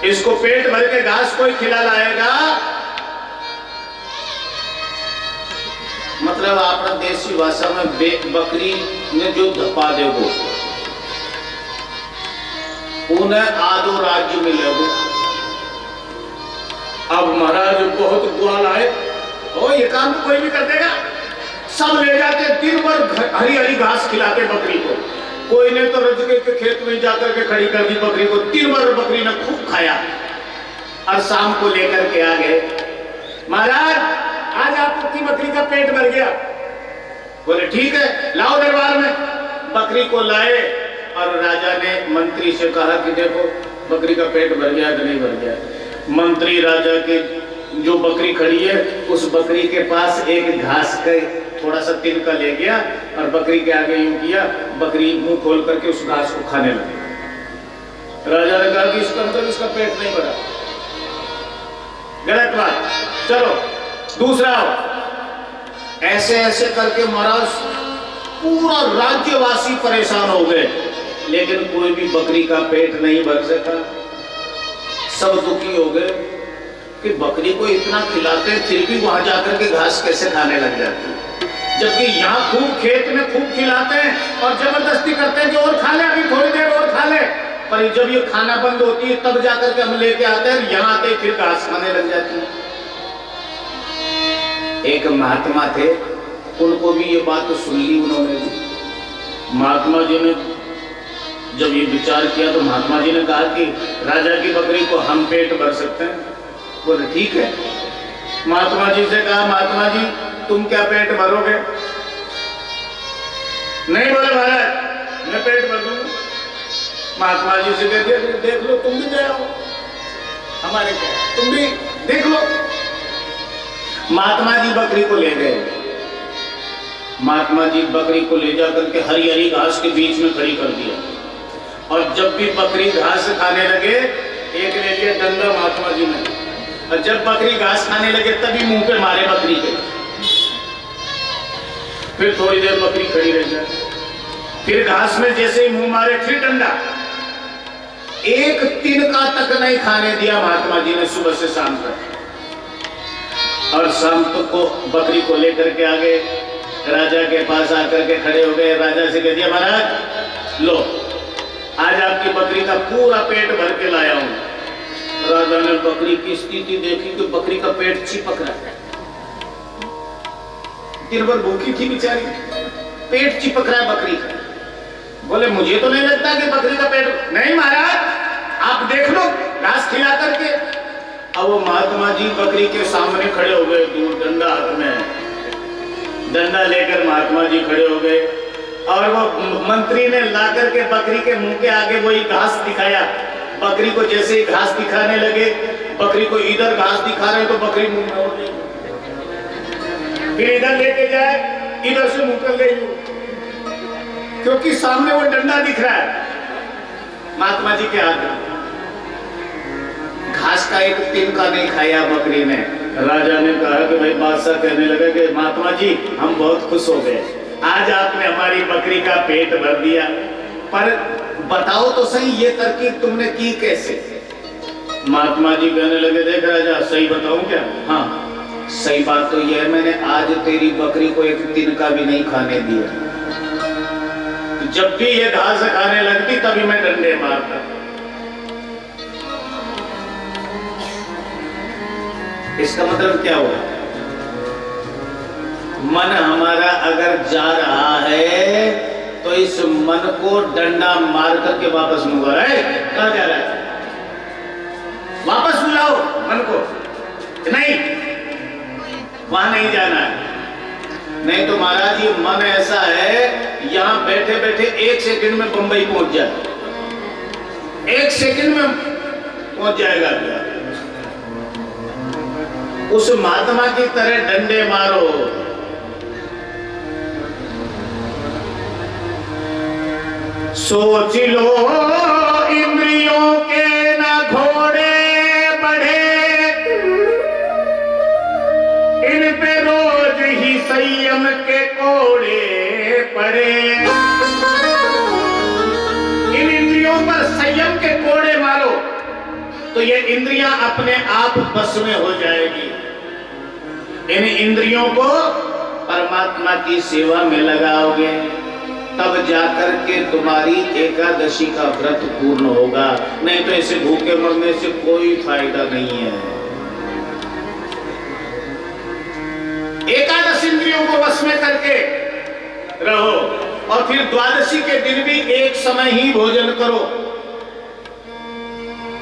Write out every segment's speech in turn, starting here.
इसको पेट भर के घास कोई खिला लाएगा, मतलब अपना देसी भाषा में बकरी ने जो धपा देगो उन्हें आधो राज्य मिलेगा। अब महाराज बहुत ग्वाल आए, ओ ये काम तो कोई भी कर देगा। सब ले जाते, दिन भर हरी हरी घास खिलाते बकरी को। कोई ने तो रजके के खेत में जाकर के खड़ी कर दी बकरी को। दिन भर बकरी ने खूब खाया और शाम को लेकर के आ गए, महाराज आज आपकी बकरी का पेट भर गया। बोले ठीक है, लाओ दरबार में। बकरी को लाए और राजा ने मंत्री से कहा कि देखो बकरी का पेट भर गया कि नहीं भर गया। मंत्री राजा के जो बकरी खड़ी है उस बकरी के पास एक घास का थोड़ा सा तिनका ले गया और बकरी के आगे यूं किया, बकरी मुंह खोल करके उस घास को खाने लगी। राजा ने कहा कि इसका मतलब इसका पेट नहीं भरा, गलत बात, चलो दूसरा। ऐसे ऐसे करके महाराज पूरा राज्यवासी परेशान हो गए, लेकिन कोई भी बकरी का पेट नहीं भर सका। सब दुखी हो गए कि बकरी को इतना खिलाते फिर भी वहां जाकर के घास कैसे खाने लग जाती, जबकि यहाँ खूब खेत में खूब खिलाते हैं और जबरदस्ती करते हैं कि और खा ले, अभी थोड़ी देर और खा ले। पर जब ये खाना बंद होती है तब जाकर के हम लेके आते हैं, यहाँ आते फिर घास खाने लग जाती है। एक महात्मा थे, उनको भी ये बात तो सुन ली उन्होंने। महात्मा जी ने जब ये विचार किया तो महात्मा जी ने कहा कि राजा की बकरी को हम पेट भर सकते हैं। बोले ठीक है। महात्मा जी से कहा, महात्मा जी तुम क्या पेट भरोगे? नहीं बोले महाराज मैं पेट भर दूंगा। महात्मा जी से कह दिया देख लो तुम भी जाओ, हमारे क्या, तुम भी देख लो। महात्मा जी बकरी को ले गए। महात्मा जी बकरी को ले जाकर के हरी हरी घास के बीच में खड़ी कर दिया और जब भी बकरी घास खाने लगे एक ले लिया डंडा महात्मा जी ने, और जब बकरी घास खाने लगे तभी मुंह पे मारे बकरी के। फिर थोड़ी देर बकरी खड़ी रह जाए, फिर घास में जैसे ही मुंह मारे फिर डंडा। एक तिनका तक नहीं खाने दिया महात्मा जी ने सुबह से शाम तक। और शाम तक को बकरी को लेकर के आ गए, राजा के पास आकर के खड़े हो गए। राजा से कह दिया महाराज लो आज आपकी बकरी का पूरा पेट भर के लाया हूं। राजा ने बकरी की स्थिति देखी कि बकरी का पेट चिपक रहा है, दिन भर भूखी थी बेचारी, पेट चिपक रहा है बकरी का। बोले मुझे तो नहीं लगता कि बकरी का पेट, नहीं महाराज आप देख लो घास खिला करके। अब वो महात्मा जी बकरी के सामने खड़े हो गए, दूर डंडा हाथ में, डंडा लेकर महात्मा जी खड़े हो गए और वो मंत्री ने लाकर के बकरी के मुंह के आगे वही घास दिखाया। बकरी को जैसे ही घास दिखाने लगे, बकरी को इधर घास दिखा रहे तो बकरी मुंह में हो गई, फिर इधर लेके जाए इधर से मुंह कर गई, क्योंकि सामने वो डंडा दिख रहा है महात्मा जी के हाथ में। घास का एक तिनका नहीं खाया बकरी ने। राजा ने कहा कि भाई बादशाह कहने लगा कि महात्मा जी हम बहुत खुश हो गए, आज आपने हमारी बकरी का पेट भर दिया, पर बताओ तो सही ये तरकीब तुमने की कैसे? महात्मा जी कहने लगे देख राजा सही बताऊं क्या? हाँ सही बात तो यह है, मैंने आज तेरी बकरी को एक तिनका भी नहीं खाने दिया। जब भी ये घास खाने लगती तभी मैं डंडे मारता। इसका मतलब क्या हुआ? मन हमारा अगर जा रहा है तो इस मन को डंडा मार करके वापस मुड़ा है। कहां जा रहा है? वापस बुलाओ मन को, नहीं वहां नहीं जाना है। नहीं तो महाराज ये मन ऐसा है यहां बैठे बैठे 1 सेकंड में बंबई पहुंच जाए, 1 सेकंड में पहुंच जाएगा। उस महात्मा की तरह डंडे मारो। सोच लो इंद्रियों के ना घोड़े बढ़े, इन पे रोज ही संयम के कोड़े पड़े। इन इंद्रियों पर संयम के कोड़े मारो तो तो ये इंद्रियां अपने आप बस में हो जाएगी। इन इंद्रियों को परमात्मा की सेवा में लगाओगे, तब जाकर के तुम्हारी एकादशी का व्रत पूर्ण होगा। नहीं तो ऐसे भूखे मरने से कोई फायदा नहीं है। एकादश इंद्रियों को वश में करके रहो, और फिर द्वादशी के दिन भी एक समय ही भोजन करो।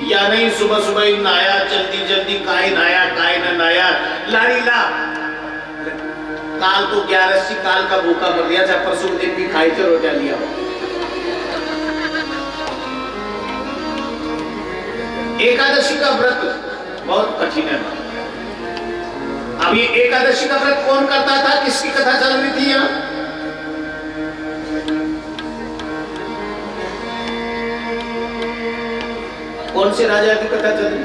या नहीं सुबह सुबह ही नहाया, जल्दी जल्दी काय नहाया काय न नहाया, लारी ला काल तो 11 काल का भूखा मर गया, जब परसों दिन भी खाई थे रोटियां लिया। एकादशी का व्रत बहुत कठिन है। अब ये एकादशी का व्रत कौन करता था, किसकी कथा चल रही थी यहाँ? कौन से राजा की कथा चल रही?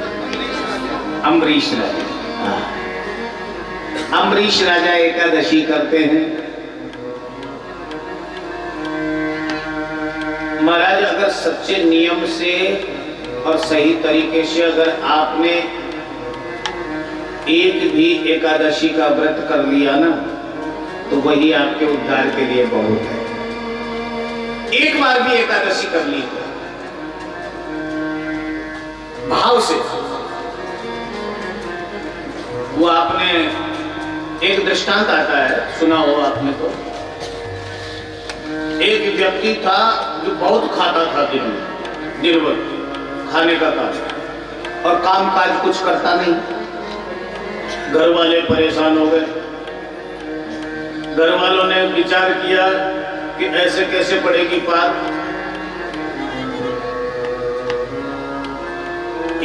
अम्बरीश राजा। अम्बरीश राजा एकादशी करते हैं। महाराज, अगर सच्चे नियम से और सही तरीके से अगर आपने एक भी एकादशी का व्रत कर लिया ना, तो वही आपके उद्धार के लिए बहुत है। एक बार भी एकादशी कर ली तो भाव से। वो आपने एक दृष्टांत आता है, सुना हो आपने तो। एक व्यक्ति था जो बहुत खाता था, दिन भर खाने का काम, और काम काज कुछ करता नहीं। घर वाले परेशान हो गए। घर वालों ने विचार किया कि ऐसे कैसे पड़ेगी बात,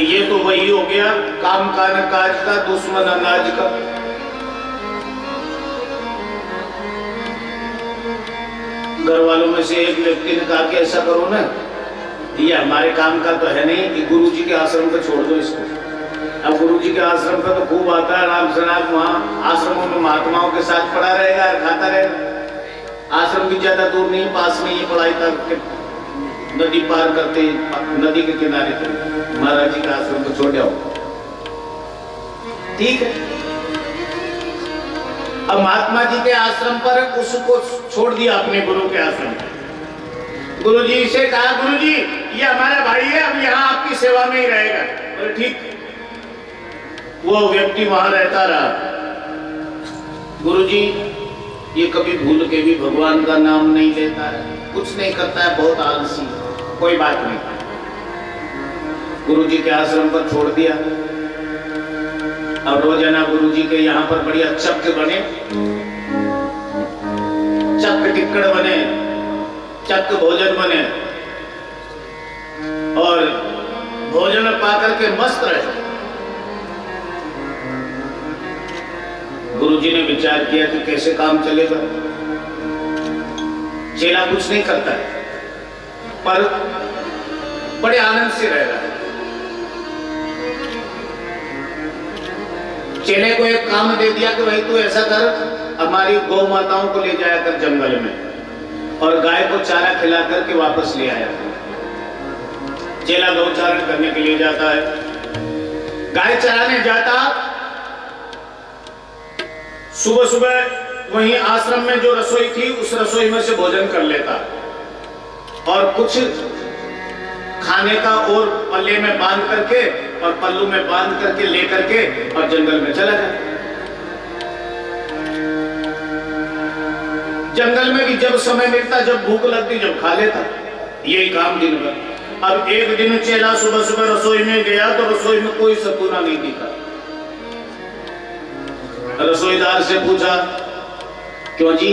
ये तो वही हो गया काम काज का दुश्मन अनाज का। घर वालों में से एक व्यक्ति ने कहा कि ऐसा करो ना, ये हमारे काम का तो है नहीं, कि गुरु जी के आश्रम पे छोड़ दो इसको। अब गुरु जी के आश्रम पे तो खूब आता है, आराम से आप वहाँ आश्रमों में महात्माओं के साथ पढ़ा रहेगा और खाता रहेगा। आश्रम भी ज्यादा दूर नहीं, पास में ही पढ़ाई तक, नदी पार करते नदी के किनारे पे महाराज जी का आश्रम को छोड़ जाओ, ठीक है। अब महात्मा जी के आश्रम पर उसको छोड़ दिया, अपने गुरु के आश्रम पर। गुरु जी से कहा, गुरु जी ये हमारा भाई है, अब यहाँ आपकी सेवा में ही रहेगा। बोले ठीक। वो व्यक्ति वहां रहता रहा। गुरु जी ये कभी भूल के भी भगवान का नाम नहीं लेता है, कुछ नहीं करता है, बहुत आलसी। कोई बात नहीं, गुरु जी के आश्रम पर छोड़ दिया। अब रोजाना गुरु जी के यहाँ पर बढ़िया चक्क बने, चक्क टिक्कड़ बने, चक्क भोजन बने, और भोजन पाकर के मस्त रहे। गुरु जी ने विचार किया कि कैसे काम चलेगा। चेला कुछ नहीं करता है, पर बड़े आनंद से रह रहा है। चेले को एक काम दे दिया कि भाई तू ऐसा कर, हमारी गौ माताओं को ले जाया कर जंगल में, और गाय को चारा खिला करके वापस ले आया। चेला गौचारण करने के लिए जाता है, गाय चराने जाता। सुबह सुबह वहीं आश्रम में जो रसोई थी, उस रसोई में से भोजन कर लेता, और कुछ खाने का और पल्ले में बांध करके और पल्लू में बांध करके लेकर के और जंगल में चला जाए। जंगल में भी जब समय मिलता, जब भूख लगती, जब खा लेता। यही काम दिन भर। अब एक दिन चेला सुबह सुबह रसोई में गया तो रसोई में कोई सतूना नहीं दिखा। रसोईदार से पूछा, क्यों जी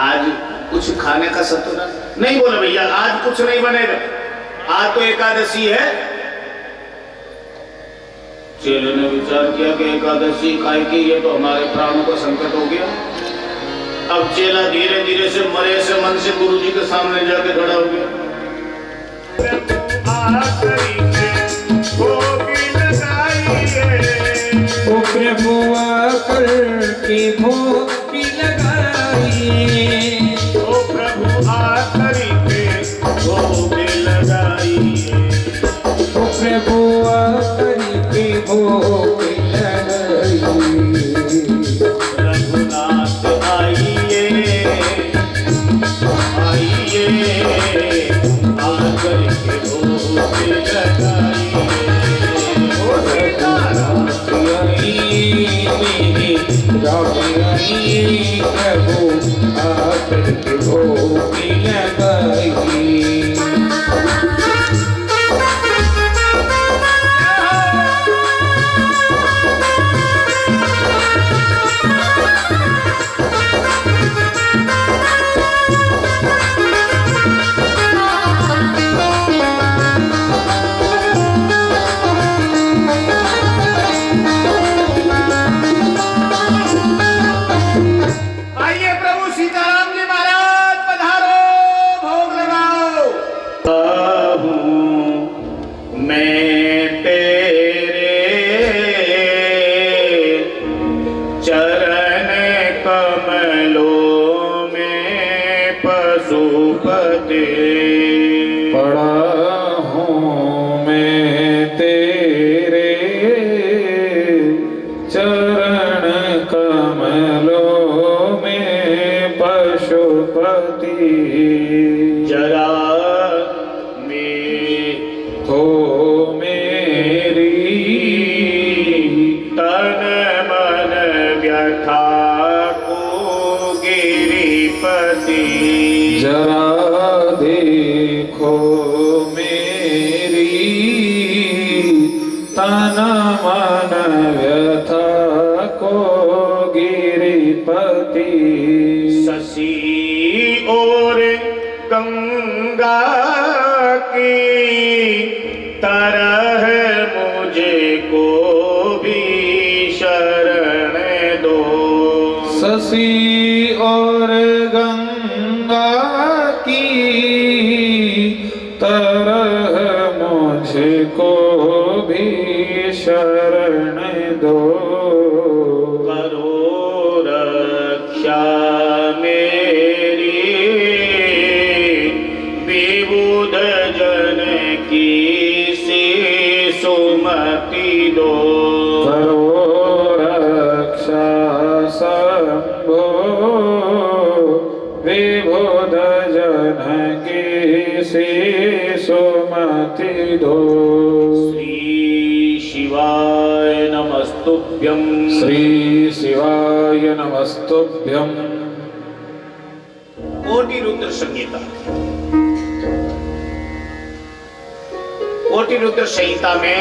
आज कुछ खाने का सतूना नहीं? बोला भैया आज कुछ नहीं बनेगा, आज तो एकादशी है। चेले ने विचार किया कि एकादशी काय की, ये तो हमारे प्राणों का संकट हो गया। अब चेला धीरे धीरे से मरे से मन से गुरु जी के सामने जाके खड़ा हो गया। ओ प्रभु आकर के भोग लगाइए, ओ प्रभु आकर के भोग लगाइए, ओ प्रभु कोकिल गई। रघुनाथ आइए आइए आकर के भोग लगाइए। ओ सीताराम प्रभु आकर के कोकिल गई। आइए प्रभु सीताराम जी महाराज पधारो, भोग लगाओ। मैं तेरे चरण कमलों में पशुपति पड़ा हूँ मैं तेरे चरण कमलों में पशुपति। जरा में हो मेरी तन मन व्यथा को गिरिपति। जरा देखो मेरी तन मन व्यथा को गिरिपति। शशि और गंगा की तरह मुझे को भी शरण दो। शशि और गंगा की तरह मुझको भी शरण दो। करो रक्षा मेरी विबुध जन की से सुमति दो। करो रक्षा शंभो विबुध जन की से सुमति दो। श्री शिवाय नमस्तुभ्यं। श्री शिवाय नमस्तुभ्यं। कोटि रुद्र संहिता। कोटि रुद्र संहिता में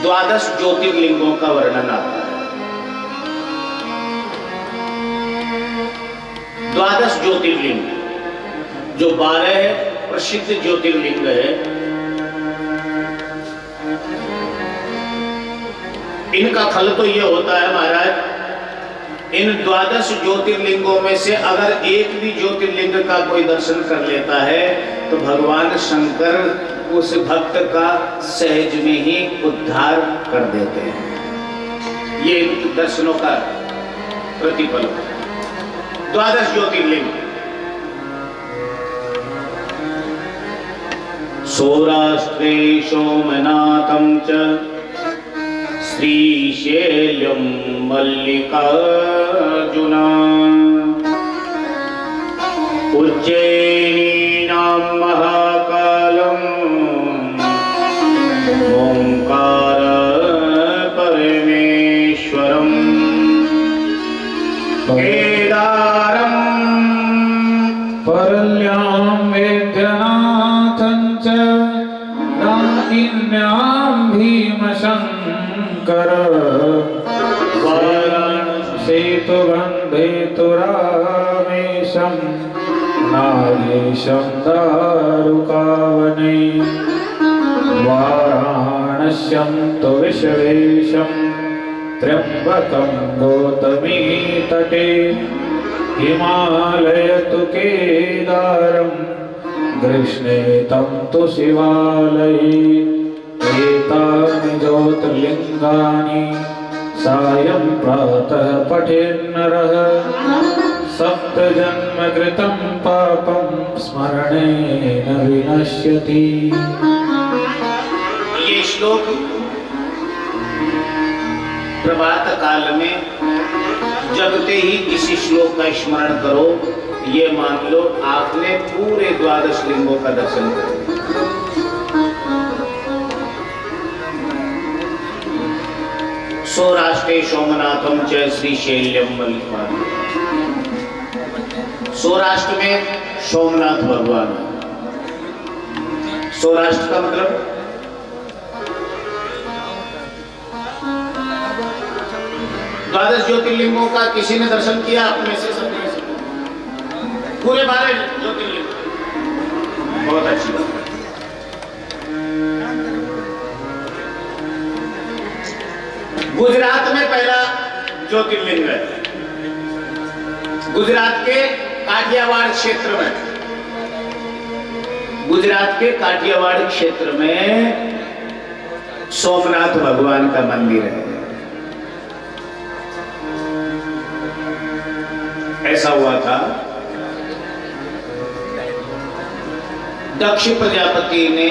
12 ज्योतिर्लिंगों का वर्णन आता है। 12 ज्योतिर्लिंग जो 12 प्रसिद्ध ज्योतिर्लिंग है, इनका फल तो ये होता है महाराज, इन 12 ज्योतिर्लिंगों में से अगर एक भी ज्योतिर्लिंग का कोई दर्शन कर लेता है तो भगवान शंकर उस भक्त का सहज में ही उद्धार कर देते हैं। ये इन दर्शनों का प्रतिफल है। 12 ज्योतिर्लिंग। सौराष्ट्रे सोमनाथं च श्रीशैल्यं मल्लिकार्जुना। उज्जयिनीनां महाकालम् ओंकार परमेश्वरम्। केदारं परल्यां वैद्यनाथं च दाकिन्यां भीमशंकर। सेतु वन्दे तु रामेशं नागेशं दारुकावने। वाराणस्यं तु विश्वेशं त्र्यम्बकं गौतमी तटे। हिमालय तु केदारं कृष्णे तं तु शिवालये। एतानि ज्योतिर्लिङ्गानि सायं प्रातः पठेन्नरः। सप्तजन्मकृतं पापं स्मरणेन विनश्यति। ये श्लोक प्रभात काल में जगते ही इसी श्लोक का स्मरण करो, ये मान लो आपने पूरे 12 लिंगों का दर्शन कर लिया। सौराष्ट्रे सोमनाथम च श्री शैल्यम मल्लिकार्जुन। सौराष्ट्र में सोमनाथ भगवान। सौराष्ट्र का मतलब द्वादश ज्योतिर्लिंगों का किसी ने दर्शन किया आप में से? सबने पूरे 12 ज्योतिर्लिंग। बहुत अच्छी बात। गुजरात में पहला ज्योतिर्लिंग है, गुजरात के काठियावाड़ क्षेत्र में। गुजरात के काठियावाड़ क्षेत्र में सोमनाथ भगवान का मंदिर है। ऐसा हुआ था, दक्ष प्रजापति ने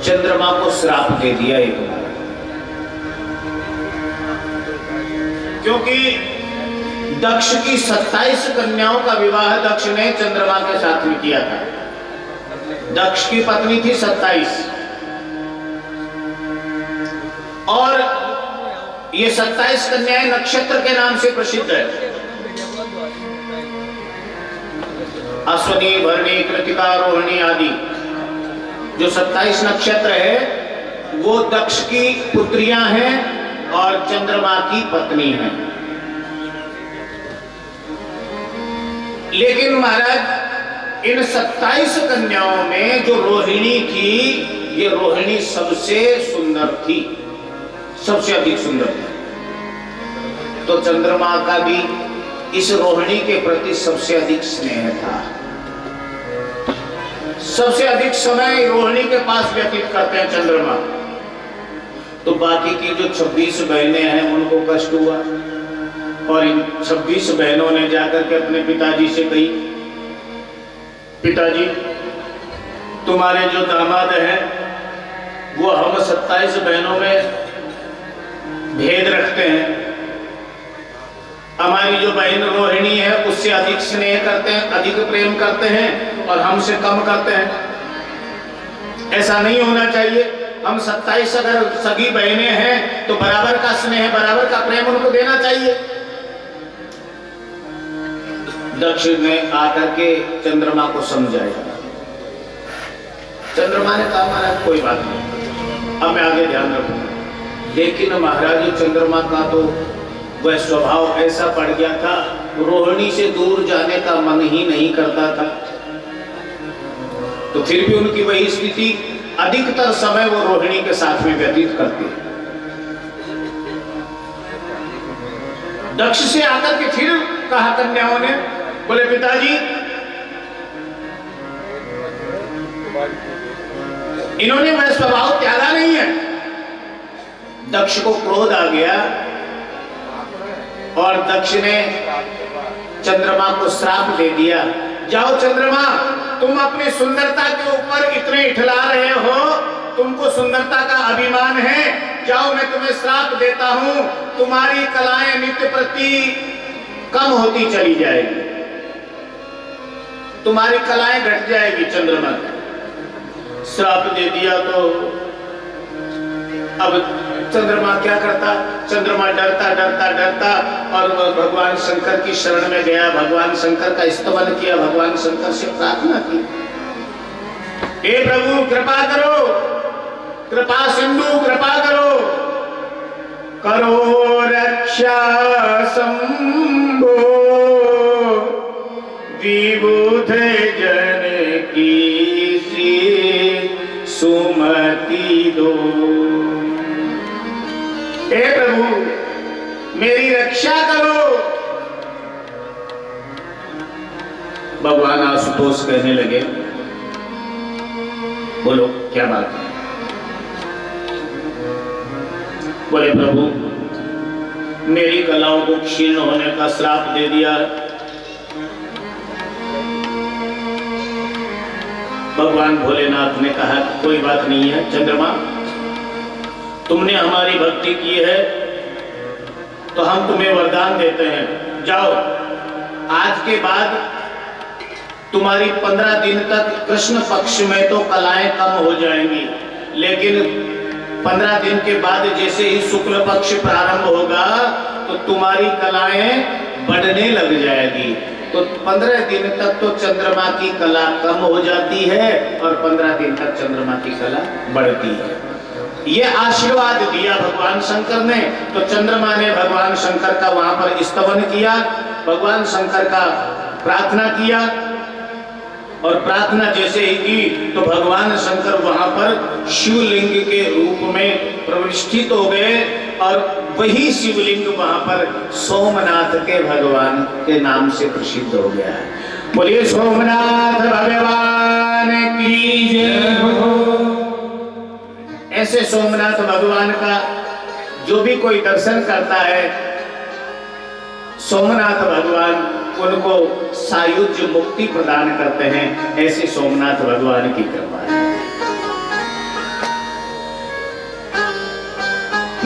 चंद्रमा को श्राप दे दिया एक बार, क्योंकि दक्ष की 27 कन्याओं का विवाह दक्ष ने चंद्रमा के साथ में किया था। दक्ष की पत्नी थी 27, और ये 27 कन्याएं नक्षत्र के नाम से प्रसिद्ध है। अश्वनी, भरणी, कृतिका, रोहिणी आदि जो 27 नक्षत्र है वो दक्ष की पुत्रियां हैं और चंद्रमा की पत्नी हैं। लेकिन महाराज इन 27 कन्याओं में जो रोहिणी थी, ये रोहिणी सबसे सुंदर थी, सबसे अधिक सुंदर थी। तो चंद्रमा का भी इस रोहिणी के प्रति सबसे अधिक स्नेह था। सबसे अधिक समय रोहिणी के पास व्यतीत करते हैं चंद्रमा। तो बाकी की जो 26 बहनें हैं उनको कष्ट हुआ, और इन 26 बहनों ने जाकर के अपने पिताजी से कही, पिताजी तुम्हारे जो दामाद हैं वो हम 27 बहनों में भेद रखते हैं। हमारी जो बहन रोहिणी है उससे अधिक स्नेह करते हैं, अधिक प्रेम करते हैं, और हमसे कम करते हैं। ऐसा नहीं होना चाहिए। हम 27 अगर सगी बहनें हैं तो बराबर का स्नेह, बराबर का प्रेम उनको देना चाहिए। दक्ष ने आकर के चंद्रमा को समझाया। चंद्रमा ने कहा महाराज कोई बात नहीं, अब मैं आगे ध्यान रखूंगा। लेकिन महाराज चंद्रमा का तो वह स्वभाव ऐसा पड़ गया था, रोहिणी से दूर जाने का मन ही नहीं करता था। तो फिर भी उनकी वही स्थिति, अधिकतर समय वो रोहिणी के साथ में व्यतीत करती। दक्ष से आकर के फिर कहा कन्याओं ने, बोले पिताजी इन्होंने वह स्वभाव त्यागा नहीं है। दक्ष को क्रोध आ गया और दक्ष ने चंद्रमा को श्राप दे दिया, जाओ चंद्रमा, तुम अपनी सुंदरता के ऊपर इतने इठला रहे हो, तुमको सुंदरता का अभिमान है, जाओ मैं तुम्हें श्राप देता हूं, तुम्हारी कलाएं नित्य प्रति कम होती चली जाएगी, तुम्हारी कलाएं घट जाएगी। चंद्रमा ने श्राप दे दिया तो अब चंद्रमा क्या करता? चंद्रमा डरता डरता डरता और भगवान शंकर की शरण में गया, भगवान शंकर का स्तवन किया, भगवान शंकर से प्रार्थना की, हे प्रभु कृपा करो, कृपा सिंधु कृपा करो, करो रक्षा शंभो, विबुध जन की श्री सुमति दो। हे प्रभु मेरी रक्षा करो। भगवान आशुतोष कहने लगे, बोलो क्या बात है? बोले प्रभु मेरी कलाओं को क्षीण होने का श्राप दे दिया, भगवान भोलेनाथ ने कहा कि कोई बात नहीं है चंद्रमा, तुमने हमारी भक्ति की है तो हम तुम्हें वरदान देते हैं, जाओ आज के बाद तुम्हारी 15 दिन तक कृष्ण पक्ष में तो कलाएं कम हो जाएंगी, लेकिन 15 दिन के बाद जैसे ही शुक्ल पक्ष प्रारंभ होगा तो तुम्हारी कलाएं बढ़ने लग जाएगी। तो 15 दिन तक तो चंद्रमा की कला कम हो जाती है और 15 दिन तक चंद्रमा की कला बढ़ती है। ये आशीर्वाद दिया भगवान शंकर ने। तो चंद्रमा ने भगवान शंकर का वहां पर स्तवन किया, भगवान शंकर का प्रार्थना किया, और प्रार्थना जैसे ही की तो भगवान शंकर वहां पर शिवलिंग के रूप में प्रतिष्ठित हो गए, और वही शिवलिंग वहां पर सोमनाथ के भगवान के नाम से प्रसिद्ध हो गया है। बोलिए सोमनाथ भगवान की जय हो। ऐसे सोमनाथ भगवान का जो भी कोई दर्शन करता है, सोमनाथ भगवान उनको सायुज्य मुक्ति प्रदान करते हैं। ऐसे सोमनाथ भगवान की कृपा है।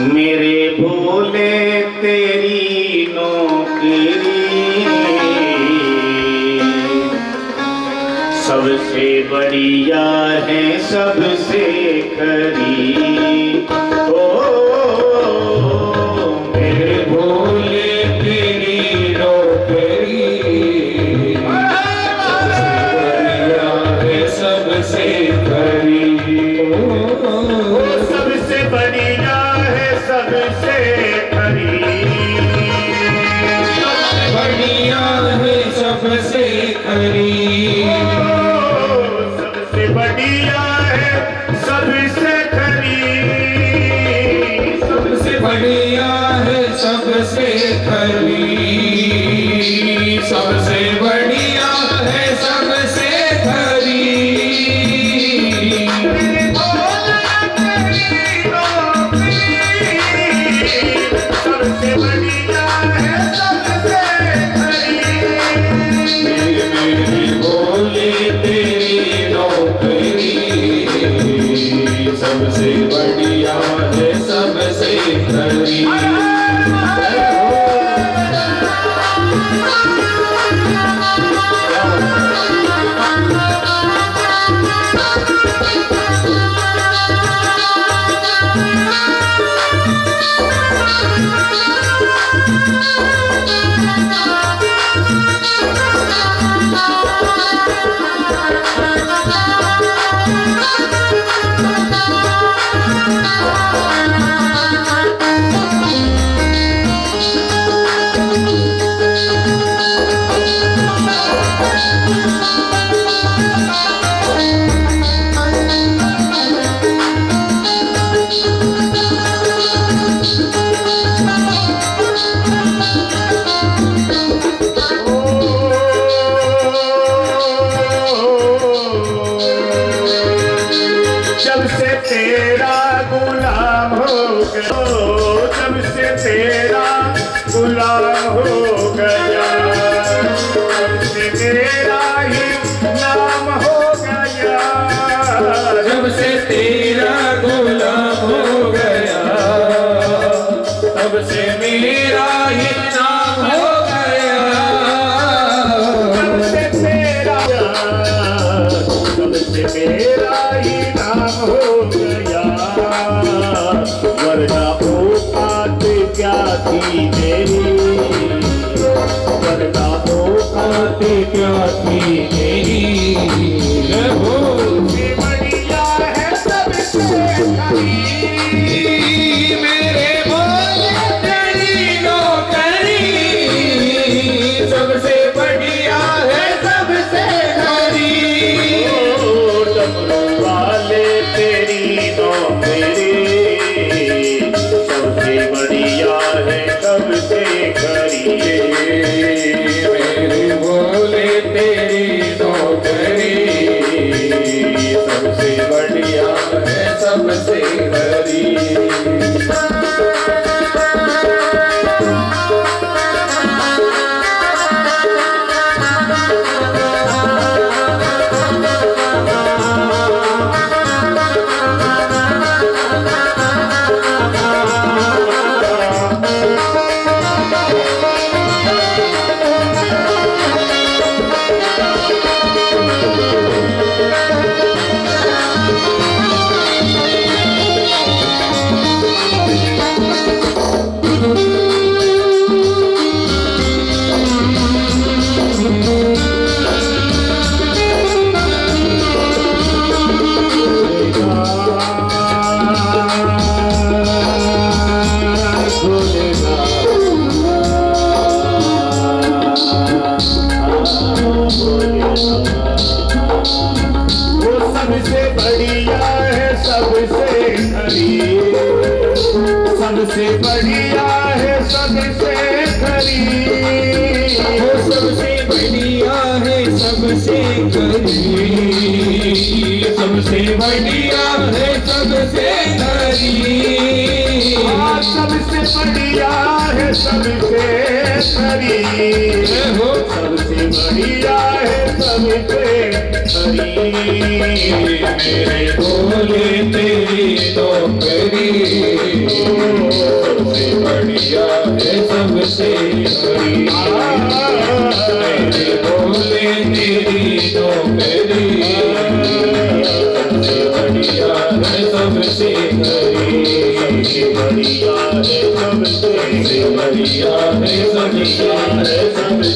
मेरे भोले तेरी नौकरी सबसे बढ़िया है सबसे खरी। ओ मेरे भोले तेरी नौकरी सबसे बढ़िया है सबसे खरी। सबसे बढ़िया है सबसे खरी। सबसे बढ़िया है सबसे खरी। सबसे बढ़िया है सबसे खरी। सबसे बढ़िया है सबसे सबसे बढ़िया है सबसे खरी। जब से तेरा गुलाम हो गया, जब से तेरा गुलाम हो गया, जब से तेरा ही नाम हो गया। जब से तेरा गुलाम हो गया, तब से मेरा ही नाम हो गया। जब से तेरा, तब से मेरा ही हो गया। वरना औकात क्या थी मेरी, वरना औकात क्या थी मेरी। बढ़िया है सबसे मेरे भोले तेरी नौकरी। सबसे बढ़िया है सबसे खरी। तेरी नौकरी सबसे बढ़िया है सबसे खरी। मेरे भोले तेरी नौकरी सबसे बढ़िया है सबसे खरी। सबसे बढ़िया है सबसे खरी, सबसे बढ़िया है सबसे खरी, वो सबसे बढ़िया है सबसे खरी, सबसे बढ़िया है सबसे खरी, सबसे बढ़िया है सबसे खरी, हो सबसे बढ़िया है सबसे खरी। मेरे भोले तेरी नौकरी, सबसे बढ़िया है सबसे खरी, मेरे भोले तेरी नौकरी, सबसे बढ़िया है सबसे खरी, सबसे बढ़िया है सबसे बढ़िया है सबसे सबसे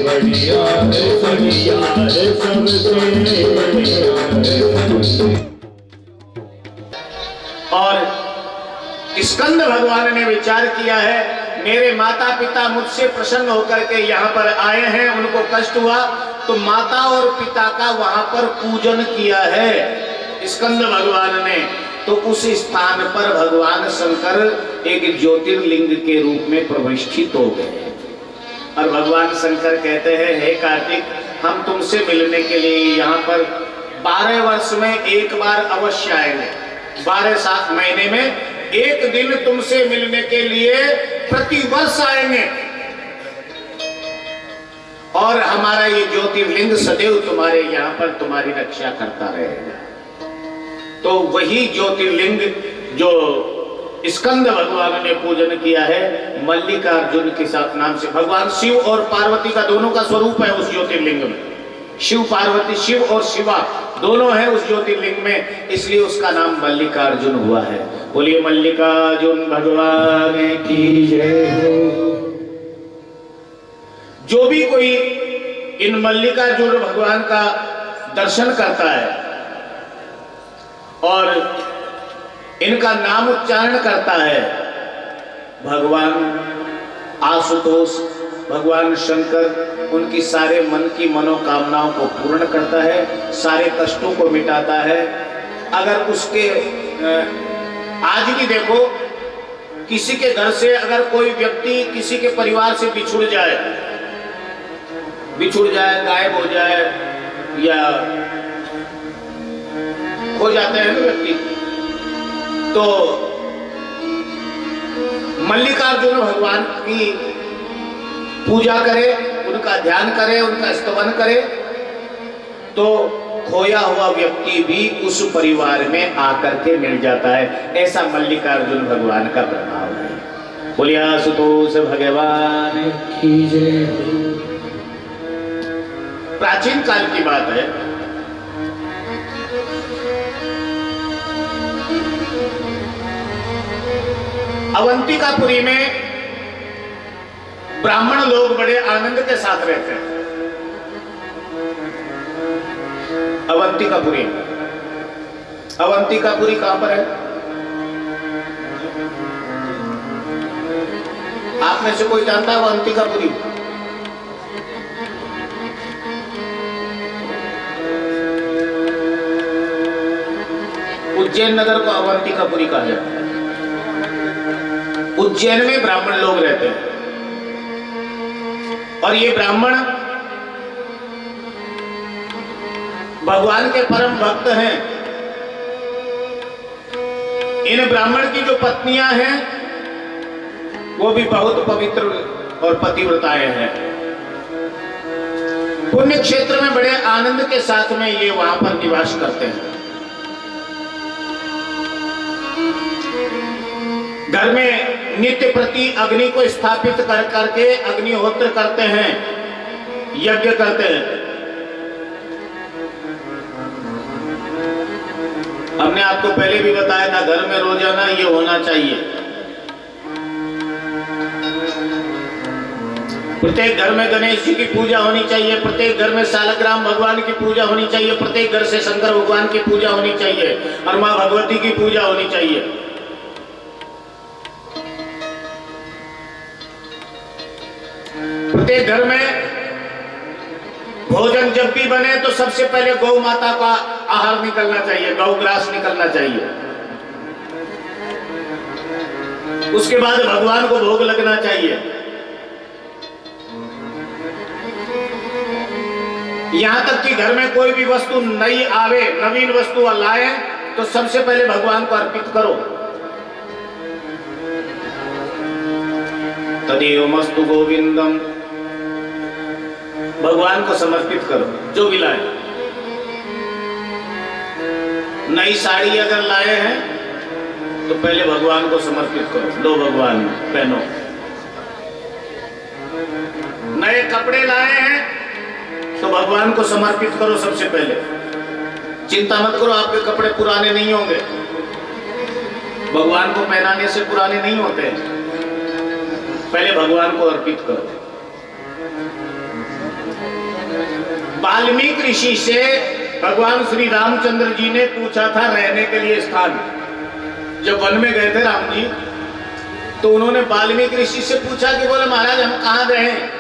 बढ़िया है बढ़िया है सबसे बढ़िया है। और स्कंद भगवान ने विचार किया है, मेरे माता पिता मुझसे प्रसन्न होकर के यहाँ पर आए हैं, उनको कष्ट हुआ तो माता और पिता का वहां पर पूजन किया है स्कंद भगवान ने। तो उस स्थान पर भगवान शंकर एक ज्योतिर्लिंग के रूप में प्रतिष्ठित हो गए। और भगवान शंकर कहते हैं, हे कार्तिक, हम तुमसे मिलने के लिए यहाँ पर 12 वर्ष में एक बार अवश्य आएंगे। 12 महीने में एक दिन तुमसे मिलने के लिए प्रति वर्ष आएंगे, और हमारा ये ज्योतिर्लिंग सदैव तुम्हारे यहाँ पर तुम्हारी रक्षा करता रहेगा। तो वही ज्योतिर्लिंग जो स्कंद भगवान ने पूजन किया है, मल्लिकार्जुन के साथ नाम से। भगवान शिव और पार्वती का दोनों का स्वरूप है उस ज्योतिर्लिंग में। शिव पार्वती, शिव और शिवा दोनों हैं उस ज्योतिर्लिंग में, इसलिए उसका नाम मल्लिकार्जुन हुआ है। बोलिए मल्लिकार्जुन भगवान की जय हो। जो भी कोई इन मल्लिकार्जुन भगवान का दर्शन करता है और इनका नाम उच्चारण करता है, भगवान आशुतोष, भगवान शंकर उनकी सारे मन की मनोकामनाओं को पूर्ण करता है, सारे कष्टों को मिटाता है। अगर उसके आज भी देखो, किसी के घर से अगर कोई व्यक्ति किसी के परिवार से बिछुड़ जाए, गायब हो जाए या हो जाते हैं ना व्यक्ति, तो मल्लिकार्जुन भगवान की पूजा करे, उनका ध्यान करे, उनका स्तवन करे, तो खोया हुआ व्यक्ति भी उस परिवार में आकर के मिल जाता है। ऐसा मल्लिकार्जुन भगवान का प्रभाव है। बोलिए आशुतोष भगवान की जय। प्राचीन काल की बात है, अवंतिकापुरी में ब्राह्मण लोग बड़े आनंद के साथ रहते हैं। अवंतिकापुरी, अवंतिकापुरी कहां पर है? आप में से कोई जानता है अवंतिकापुरी? उज्जैन नगर को अवंतिकापुरी कहा जाता है। उज्जैन में ब्राह्मण लोग रहते हैं और ये ब्राह्मण भगवान के परम भक्त हैं। इन ब्राह्मण की जो पत्नियां हैं वो भी बहुत पवित्र और पतिव्रताएं हैं। पुण्य क्षेत्र में बड़े आनंद के साथ में ये वहां पर निवास करते हैं। घर में नित्य प्रति अग्नि को स्थापित कर करके अग्निहोत्र करते हैं, यज्ञ करते हैं। हमने आपको पहले भी बताया था, घर में रोजाना ये होना चाहिए। प्रत्येक घर में गणेश जी की पूजा होनी चाहिए, प्रत्येक घर में सालग्राम भगवान की पूजा होनी चाहिए, प्रत्येक घर से शंकर भगवान की पूजा होनी चाहिए और मां भगवती की पूजा होनी चाहिए। प्रत्येक घर में भोजन जब भी बने तो सबसे पहले गौ माता का आहार निकलना चाहिए, गौग्रास निकलना चाहिए। उसके बाद भगवान को भोग लगना चाहिए। यहां तक कि घर में कोई भी वस्तु नई आवे, नवीन वस्तु लाए तो सबसे पहले भगवान को अर्पित करो। तदेव मस्तु गोविंदम, भगवान को समर्पित करो जो भी लाए। नई साड़ी अगर लाए हैं तो पहले भगवान को समर्पित करो, लो भगवान पहनो। नए कपड़े लाए हैं तो भगवान को समर्पित करो सबसे पहले। चिंता मत करो, आपके कपड़े पुराने नहीं होंगे, भगवान को पहनाने से पुराने नहीं होते। पहले भगवान को अर्पित करो। वाल्मीकि ऋषि से भगवान श्री रामचंद्र जी ने पूछा था रहने के लिए स्थान। जब वन में गए थे राम जी तो उन्होंने वाल्मीकि ऋषि से पूछा कि बोले महाराज हम कहाँ रहें?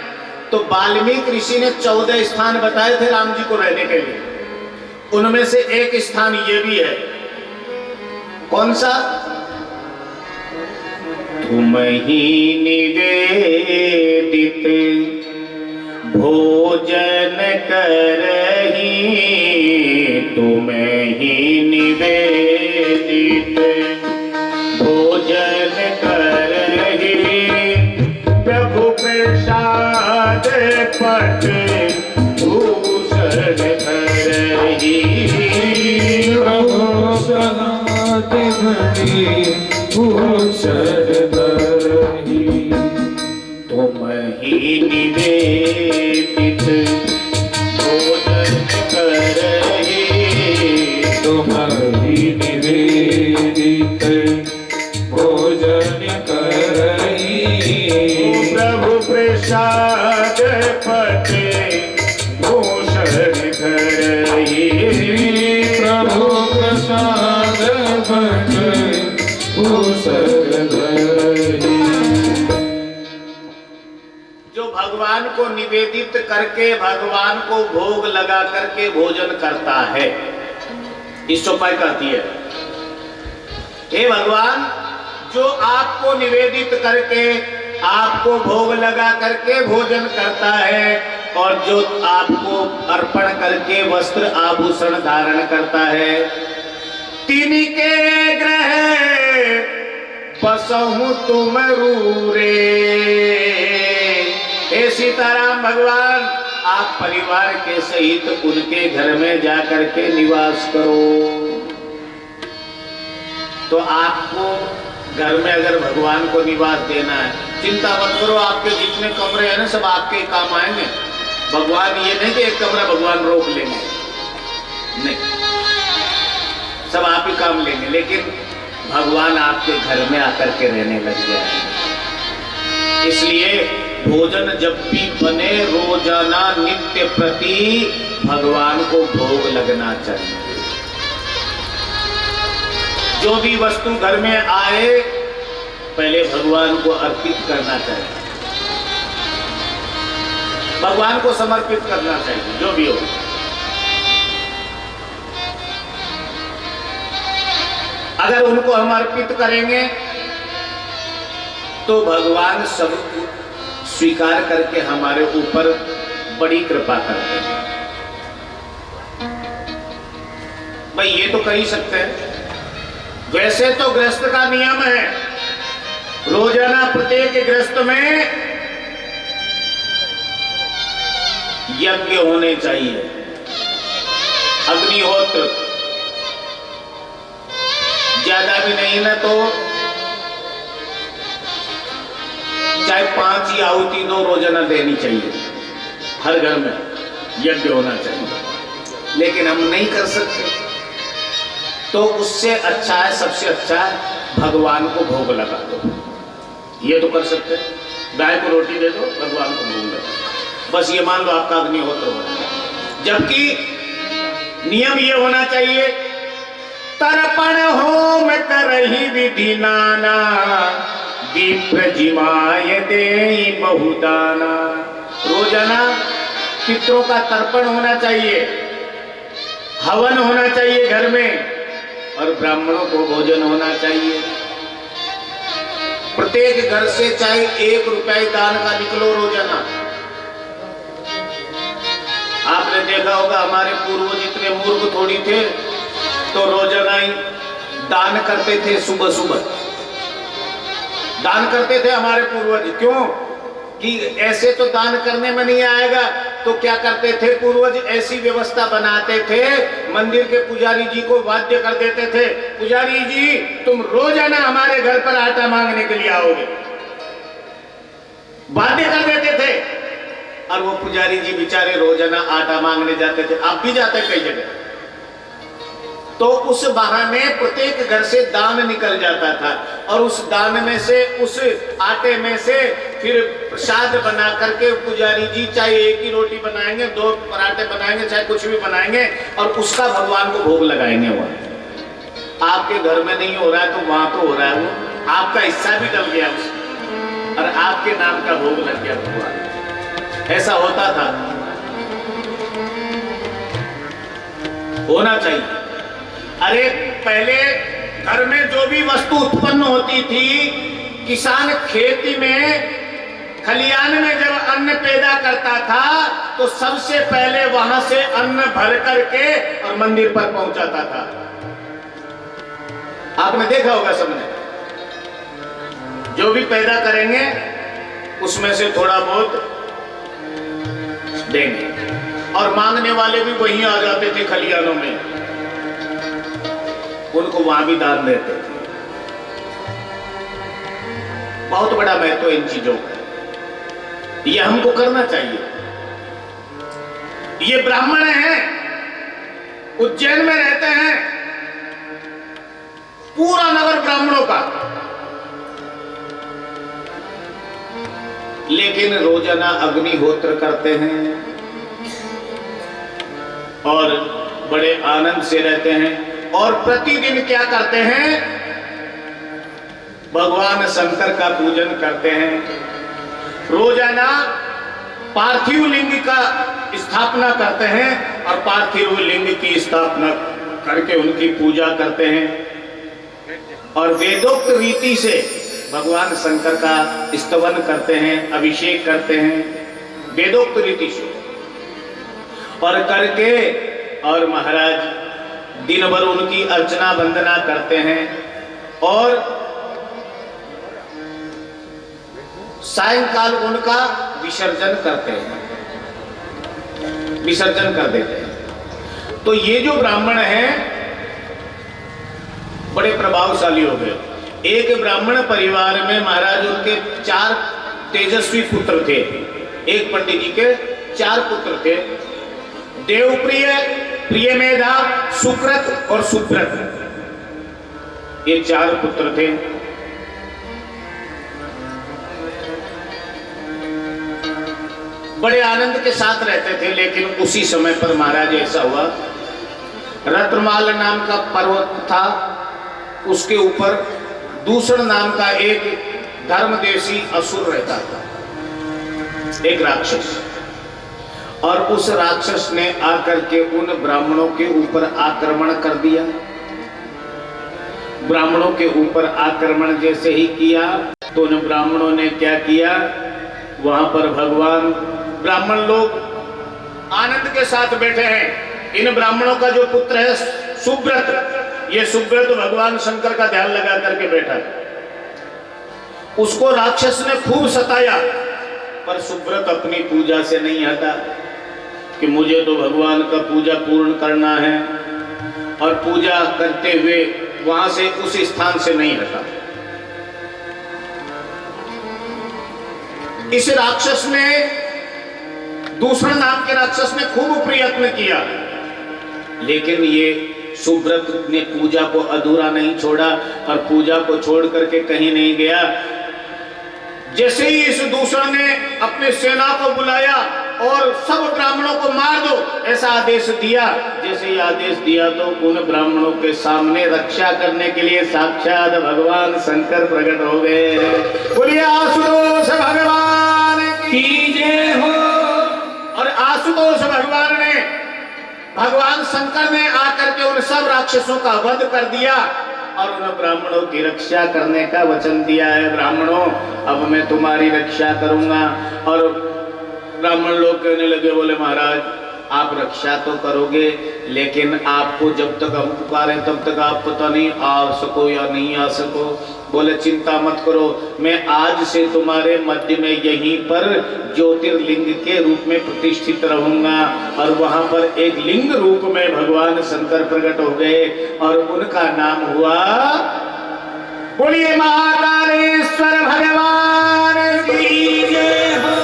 तो वाल्मीकि ऋषि ने 14 स्थान बताए थे राम जी को रहने के लिए। उनमें से एक स्थान ये भी है। कौन सा? तुम ही निवेदित भोजन करही, तुम ही निवेदित भोजन करही, प्रभु प्रसाद पट भूषण करही, प्रभु प्रसाद भूषण करही, तुम ही निवेदित भोजन करही, तुम ही निवेदित भोजन करही, प्रभु प्रसाद पट भूषण करही, प्रभु प्रसाद पट भूषण करही। जो भगवान को निवेदित करके भगवान को भोग लगा करके भोजन करता है, इस चौपाई कहती है हे भगवान, जो आपको निवेदित करके आपको भोग लगा करके भोजन करता है और जो आपको अर्पण करके वस्त्र आभूषण धारण करता है, तिनके ग्रह बसहु तुम रूरे। हे सीताराम भगवान, आप परिवार के सहित उनके घर में जाकर के निवास करो। तो आपको घर में अगर भगवान को निवास देना है, चिंता मत करो, आपके जितने कमरे हैं ना सब आपके काम आएंगे। भगवान ये नहीं कि एक कमरा भगवान रोक लेंगे, नहीं, सब आप ही काम लेंगे, लेकिन भगवान आपके घर में आकर के रहने लग जाएंगे। इसलिए भोजन जब भी बने रोजाना नित्य प्रति भगवान को भोग लगना चाहिए। जो भी वस्तु घर में आए पहले भगवान को अर्पित करना चाहिए, भगवान को समर्पित करना चाहिए। जो भी हो, अगर उनको हम अर्पित करेंगे तो भगवान सब स्वीकार करके हमारे ऊपर बड़ी कृपा करते हैं। भाई ये तो कर ही सकते हैं। वैसे तो गृहस्थ का नियम है, रोजाना प्रत्येक गृहस्थ में यज्ञ होने चाहिए, अग्निहोत्र, ज्यादा भी नहीं ना तो चाहे 5 ही आहुति दो रोजाना देनी चाहिए। हर घर में यज्ञ होना चाहिए, लेकिन हम नहीं कर सकते। तो उससे अच्छा है, सबसे अच्छा है भगवान को भोग लगा दो। ये तो कर सकते हैं, गाय को रोटी दे दो, भगवान को भोग लगा दो, बस ये मान लो आपका अग्निहोत्र हो गया। जबकि नियम ये होना चाहिए, तर्पण होम करहि विधि नाना, दीप्र जिमाय देहि बहुदाना। रोजाना पितरों का तर्पण होना चाहिए, हवन होना चाहिए घर में और ब्राह्मणों को भोजन होना चाहिए। प्रत्येक घर से चाहे 1 रुपया दान का निकलो रोजाना। आपने देखा होगा हमारे पूर्वज इतने मूर्ख थोड़ी थे, तो रोजाना ही दान करते थे। सुबह सुबह दान करते थे हमारे पूर्वज। क्यों कि ऐसे तो दान करने में नहीं आएगा, तो क्या करते थे पूर्वज, ऐसी व्यवस्था बनाते थे, मंदिर के पुजारी जी को वाद्य कर देते थे, पुजारी जी तुम रोजाना हमारे घर पर आटा मांगने के लिए आओगे, वाद्य कर देते थे। और वो पुजारी जी बेचारे रोजाना आटा मांगने जाते थे। आप भी जाते कई जगह, तो उस बहाने प्रत्येक घर से दान निकल जाता था और उस दान में से, उस आटे में से फिर प्रसाद बना करके पुजारी जी चाहे 1 ही रोटी बनाएंगे, 2 पराठे बनाएंगे, चाहे कुछ भी बनाएंगे और उसका भगवान को भोग लगाएंगे। वहां आपके घर में नहीं हो रहा है तो वहां तो हो रहा है, वो आपका हिस्सा भी डल गया उसमें और आपके नाम का भोग लग गया भगवान। ऐसा होता था, होना चाहिए। अरे पहले घर में जो भी वस्तु उत्पन्न होती थी, किसान खेती में, खलियान में जब अन्न पैदा करता था तो सबसे पहले वहां से अन्न भर करके और मंदिर पर पहुंचाता था। आपने देखा होगा सबने, जो भी पैदा करेंगे उसमें से थोड़ा बहुत देंगे और मांगने वाले भी वहीं आ जाते थे खलियानों में, उनको वहां भी दान देते थे। बहुत बड़ा महत्व इन चीजों का, ये हमको करना चाहिए। ये ब्राह्मण हैं, उज्जैन में रहते हैं, पूरा नगर ब्राह्मणों का, लेकिन रोजाना अग्निहोत्र करते हैं और बड़े आनंद से रहते हैं। और प्रतिदिन क्या करते हैं, भगवान शंकर का पूजन करते हैं। रोजाना पार्थिव लिंग का स्थापना करते हैं और पार्थिव लिंग की स्थापना करके उनकी पूजा करते हैं और वेदोक्त रीति से भगवान शंकर का स्तवन करते हैं, अभिषेक करते हैं वेदोक्त रीति से और करके, और महाराज दिन भर उनकी अर्चना वंदना करते हैं और सायंकाल उनका विसर्जन करते हैं, विसर्जन कर देते हैं। तो ये जो ब्राह्मण हैं बड़े प्रभावशाली हो गए। एक ब्राह्मण परिवार में महाराज उनके 4 तेजस्वी पुत्र थे। एक पंडित जी के 4 पुत्र थे, देवप्रिय, प्रियमेधा, सुकृत और सुब्रत, ये 4 पुत्र थे। बड़े आनंद के साथ रहते थे, लेकिन उसी समय पर महाराज ऐसा हुआ, रत्नमाल नाम का पर्वत था, उसके ऊपर दूषण नाम का एक धर्मदेशी असुर रहता था, एक राक्षस। और उस राक्षस ने आकर के उन ब्राह्मणों के ऊपर आक्रमण कर दिया। ब्राह्मणों के ऊपर आक्रमण जैसे ही किया तो उन ब्राह्मणों ने क्या किया, वहां पर भगवान, ब्राह्मण लोग आनंद के साथ बैठे हैं। इन ब्राह्मणों का जो पुत्र है सुब्रत, ये सुब्रत भगवान शंकर का ध्यान लगा करके बैठा है। उसको राक्षस ने खूब सताया, पर सुब्रत अपनी पूजा से नहीं हटा कि मुझे तो भगवान का पूजा पूर्ण करना है, और पूजा करते हुए वहां से उस स्थान से नहीं हटा। इस राक्षस ने, दूसरा नाम के राक्षस ने खूब प्रयत्न किया, लेकिन ये सुब्रत ने पूजा को अधूरा नहीं छोड़ा और पूजा को छोड़ करके कहीं नहीं गया। जैसे ही इस दूसरे ने अपने सेना को बुलाया और सब ब्राह्मणों को मार दो ऐसा आदेश दिया, जैसे ही आदेश दिया तो उन ब्राह्मणों के सामने रक्षा करने के लिए साक्षात भगवान शंकर प्रकट हो गए। बोलिए आशुतोष भगवान की जय हो। और आशुतोष भगवान ने भगवान शंकर ने आकर के उन सब राक्षसों का वध कर दिया और उन ब्राह्मणों की रक्षा करने का वचन दिया है। ब्राह्मणों, अब मैं तुम्हारी रक्षा करूंगा। और ब्राह्मण लोग कहने लगे, बोले महाराज आप रक्षा तो करोगे, लेकिन आपको जब तक हम पुकारे तब तक आप पता नहीं आ सको या नहीं आ सको। बोले चिंता मत करो, मैं आज से तुम्हारे मध्य में यहीं पर ज्योतिर्लिंग के रूप में प्रतिष्ठित रहूंगा। और वहां पर एक लिंग रूप में भगवान शंकर प्रकट हो गए और उनका नाम हुआ, बोलिए महाकालेश्वर भगवान की जय हो।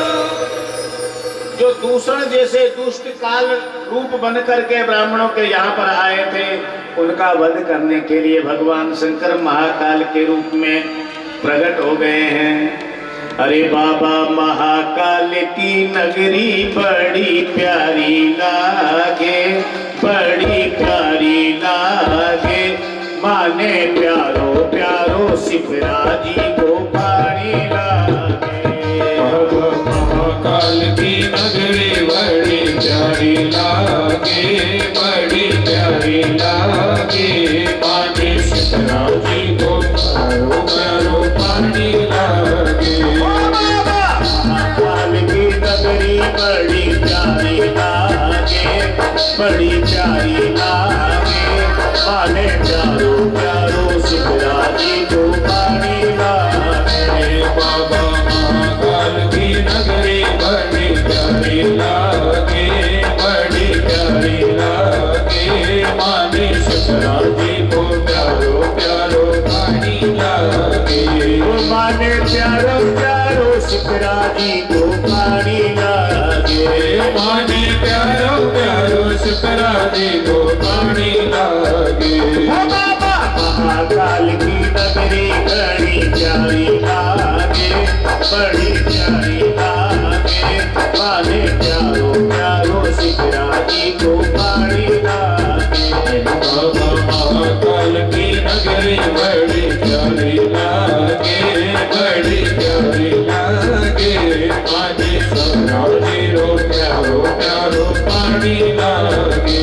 जो दूषण जैसे दुष्ट काल रूप बन करके ब्राह्मणों के यहाँ पर आए थे, उनका वध करने के लिए भगवान शंकर महाकाल के रूप में प्रकट हो गए हैं। अरे बाबा महाकाल की नगरी बड़ी प्यारी लागे, बड़ी प्यारी लागे, माने प्यारो प्यारो सिफराजी को पानी लागे। महाकाल की नगरी बड़ी प्यारी लागे, बड़ी प्यारी लागे, पानी सिफराजी को प्यारो प्यारो पानी लागे। महाकाल की नगरी बड़ी प्यारी लागे, बड़ी प्यारी लागे, माने प्यारो प्यारो सिफराजी को पानी लागे। बाबा महाकाल की नगरी बड़ी प्यारी लागे, बड़ी प्यारी लागे, माने सिफराजी को प्यारो प्यारो पानी लागे। माने प्यारो प्यारो सिफराजी को पानी लागे, माने प्यारो प्यारो सिफराजी को पानी लागे। महाकाल की नगरी बड़ी प्यारी लागे, बड़ी प्यारी लागे, माने प्यारो प्यारो सिफराजी को पानी लागे। बाबा महाकाल की नगरी बड़ी प्यारी लागे, बड़ी प्यारी लागे, माने सिफराजी को प्यारो प्यारो पानी लागे।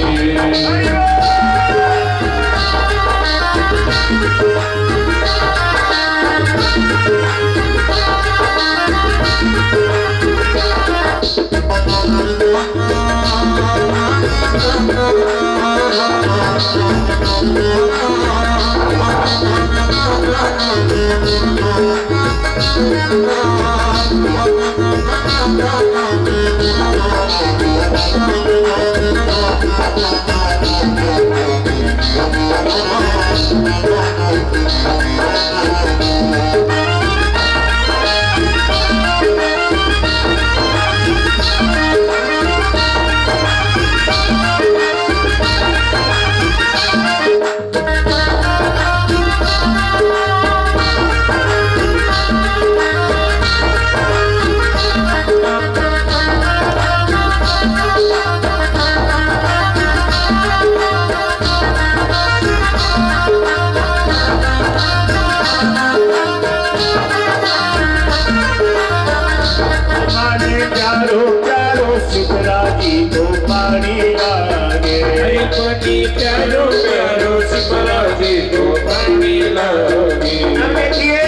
प्यारो प्यारो सिफराजी को पानी लागे। अब देखिए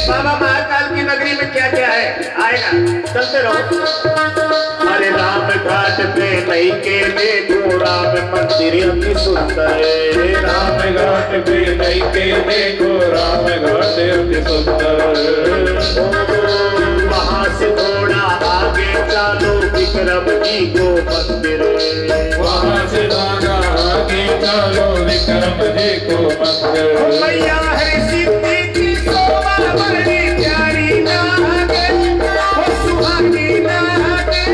बाबा महाकाल की नगरी में क्या क्या है, आएगा चलते रहो। अरे राम घाट पे नहीं के देखो राम मंदिर अति सुंदर है। राम घाट पे नहीं के देखो राम घाट अति सुंदर। वहाँ से थोड़ा आगे चलो विक्रम जी को मंदिर, वहाँ से थोड़ा आगे चलो विक्रम जी को मंदिर। मैया हरि सिद्धि की शोभा बड़ी प्यारी लागे, वो सुहानी लागे,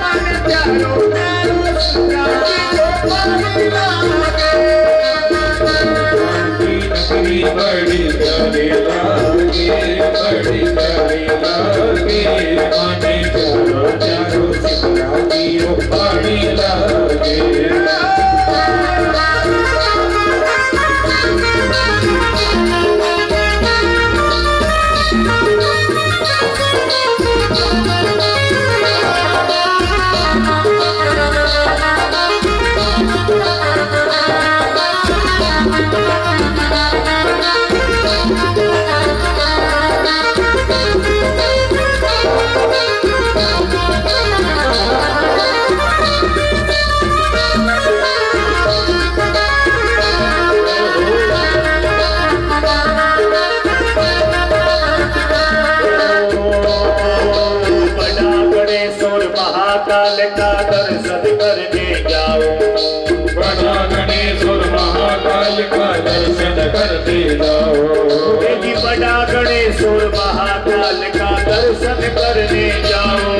मन प्यारो प्यारो सुहानी को पानी लागे। नगरी बड़ी प्यारी लागे, बड़ी प्यारी लागे, माने प्यारो प्यारो सिफराजी को पानी लागे। दर्शन करते जाओ। जी बड़ा गणेश और महाकाल का दर्शन करने जाओ।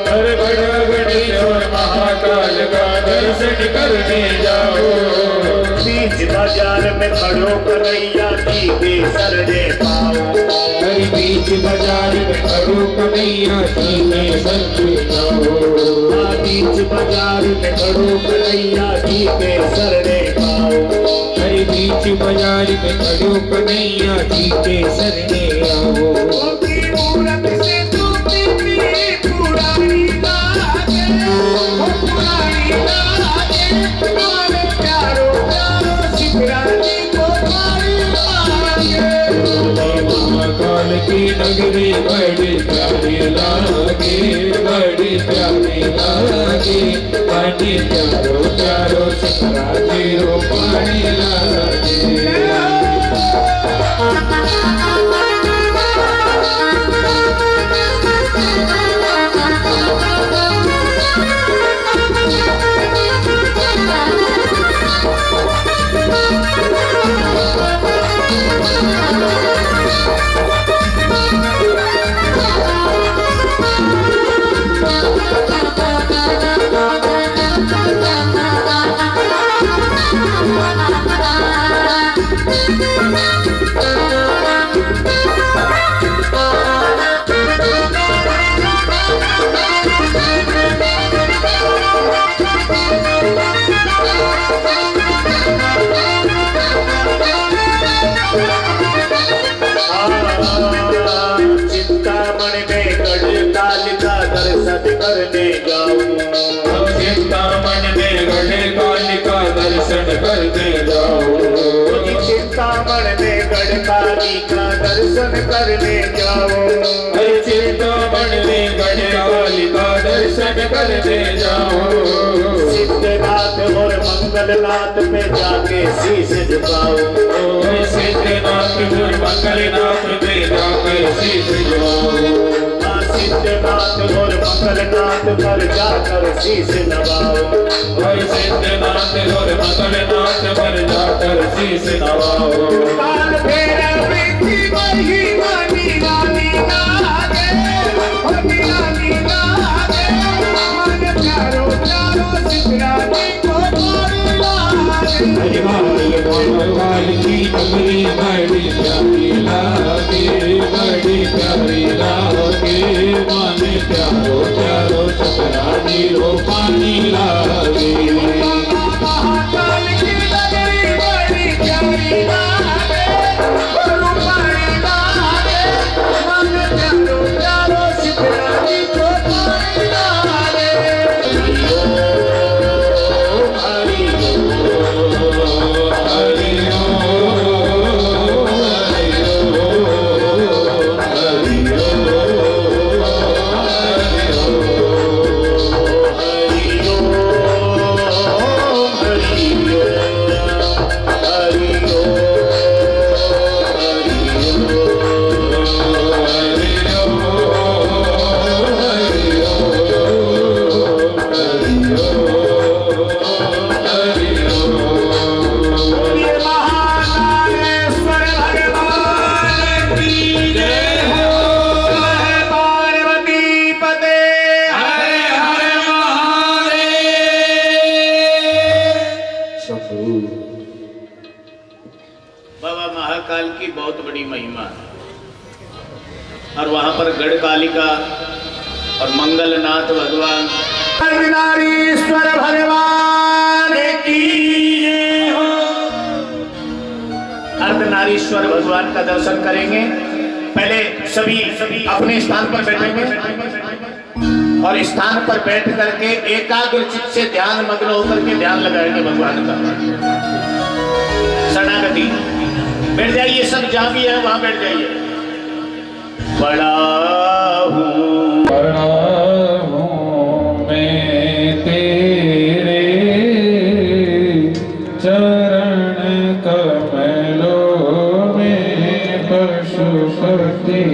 हर बड़ा गणेश और महाकाल का दर्शन करने जाओ। बीच बाजार में खड़ो कन्हैया जी के शरणे पाओ। हर बीच बाजार में खड़ो कन्हैया जी के शरणे जाओ। बीच बाजार में खड़ो कन्हैया जी के शरणे पाओ। हर बीच बाजार में खड़ो कन्हैया जी के शरणे आओ। उनकी मूरत से टूटी पुरानी लागे, पुरानी लागे, तुम्हारे प्यारो प्यारो शिवरानी को प्यारी लागे। महाकाल की नगरी बड़ी प्यारी लागे, बड़ी प्यारी लागे। पानी प्यारो प्यारो शिवरानी रो पानी लागे। चिंतामणि में गढ़काल का दर्शन करने जाऊं। चिंतामणि में गढ़काल का दर्शन करने जाओ। चिंतामणि में गढ़काली का दर्शन करने जाओ। चिंतामणि में गढ़काल का दर्शन करने जाओ। सिद्धनाथ और मंगलनाथ पे जाके शीश झुकाओ। सिद्धनाथ और मंगलनाथ पे जाकर शीश झुकाओ। सिद्धनाथ और मंगलनाथ पर जाकर शीश नवाओ। सिद्धनाथ और मंगलनाथ पर जाकर शीश नवाओ। काल भैरव की वही वाली वाली लागे, वाली वाली लागे, मन प्यारो प्यारो शिवरानी को प्यारी लागे। महाकाल की नगरी बड़ी प्यारी लागे, बड़ी प्यारी लागे। माने प्यारो प्यारो शिवरानी रो पानी लागे। महाकाल की नगरी बड़ी प्यारी लागे, रूपानी लागे, मन प्यारो प्यारो शिवरानी को प्यारी लागे। हरि ओम, हरि ओम, हरि बाबा महाकाल की बहुत बड़ी महिमा और वहां पर गढ़कालिका और मंगलनाथ भगवान अर्धनारीश्वर भगवान की जय हो। अर्धनारीश्वर भगवान का दर्शन करेंगे। पहले सभी अपने स्थान पर बैठेंगे और स्थान पर बैठ करके एकाग्र चित्त से ध्यान मग्न होकर के ध्यान लगाएंगे भगवान का। शरणागति बैठ जाइए, सब जहां भी है वहां बैठ जाइए। बड़ा हूँ मैं तेरे चरण कमलों में पशुपति।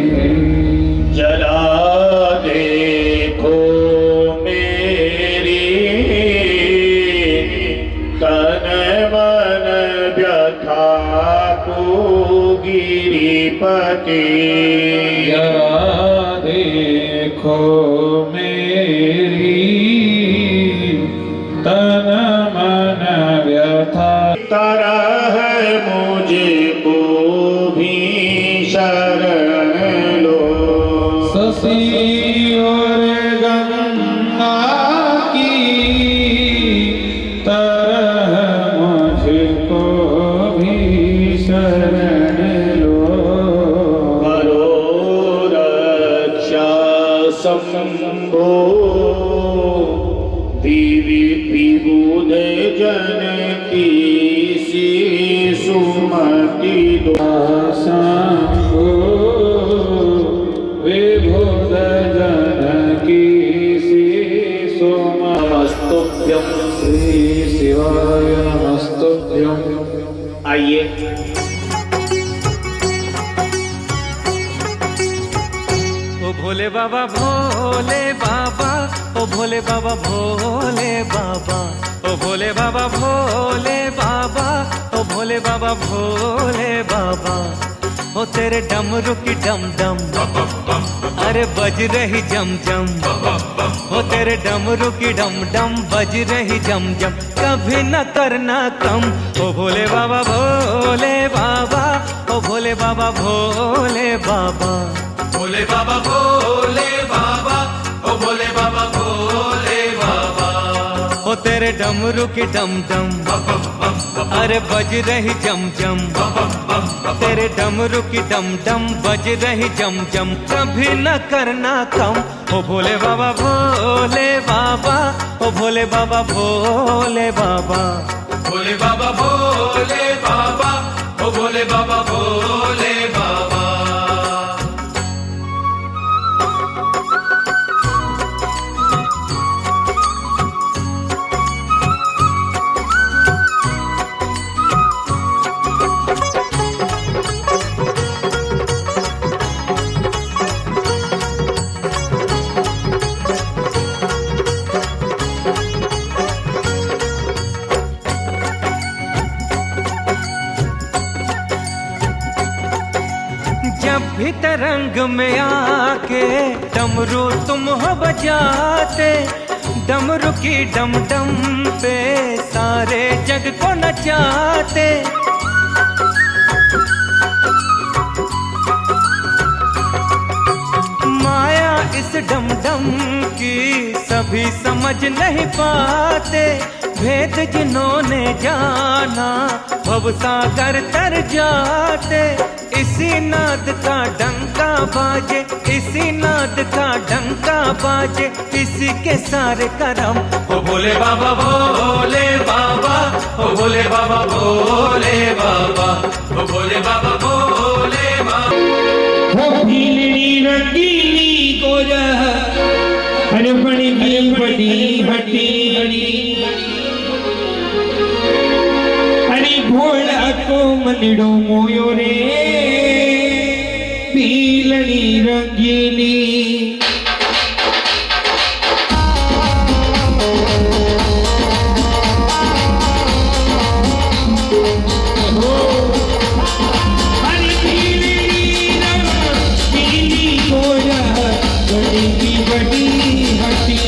जरा देखो मेरी तन मन व्यथा गिरिपति या देखो मेरी तन मन व्यथा तरह मुझको भी शरण लो शशि और गंगा की तरह मुझको भी शरण लो करो रक्षा शंभो विबुध जन की सुमति दो शंभो विबुध जन की नमस्तुभ्यं श्री शिवाय नमस्तुभ्यं। आइए ओ भोले बाबा भोले बाबा, ओ भोले बाबा भोले बाबा, ओ भोले बाबा भोले बाबा, ओ भोले बाबा भोले बाबा। ओ तेरे डमरू की डम डम, अरे बज रही जम जम। ओ तेरे डमरू की डम डम बज रही जम जम, कभी न करना कम। ओ भोले बाबा भोले बाबा, ओ भोले बाबा भोले बाबा। भोले बाबा भोले बाबा, ओ भोले बाबा भोले बाबा। ओ तेरे डमरू की डम डम, अरे बज रही जम जम। तेरे डमरू की डम डम बज रही जम जम, कभी न करना कम। ओ भोले बाबा भोले बाबा, ओ भोले बाबा भोले बाबा। भोले बाबा भोले बाबा, ओ भोले बाबा भोले बाबा। जब भी तरंग में आके डमरू तुम हो बजाते, डमरू की डम डम पे सारे जग को नचाते। माया इस डम डम की सभी समझ नहीं पाते, भेद जिन्होंने जाना भव सागर तर जाते। इसी नाद का डंका बाजे, इसी नाद का डंका बाजे, इसी के सारे करम। ओ भोले बाबा भोले बाबा, ओ भोले बाबा भोले बाबा, ओ भोले बाबा भोले बाबा। हो भीलड़ी रंगीली गोरह हरपणी बड़ी हटी हरी भोला को मनड़ो मोयो रे भीलड़ी रंगीली। बड़ी हटी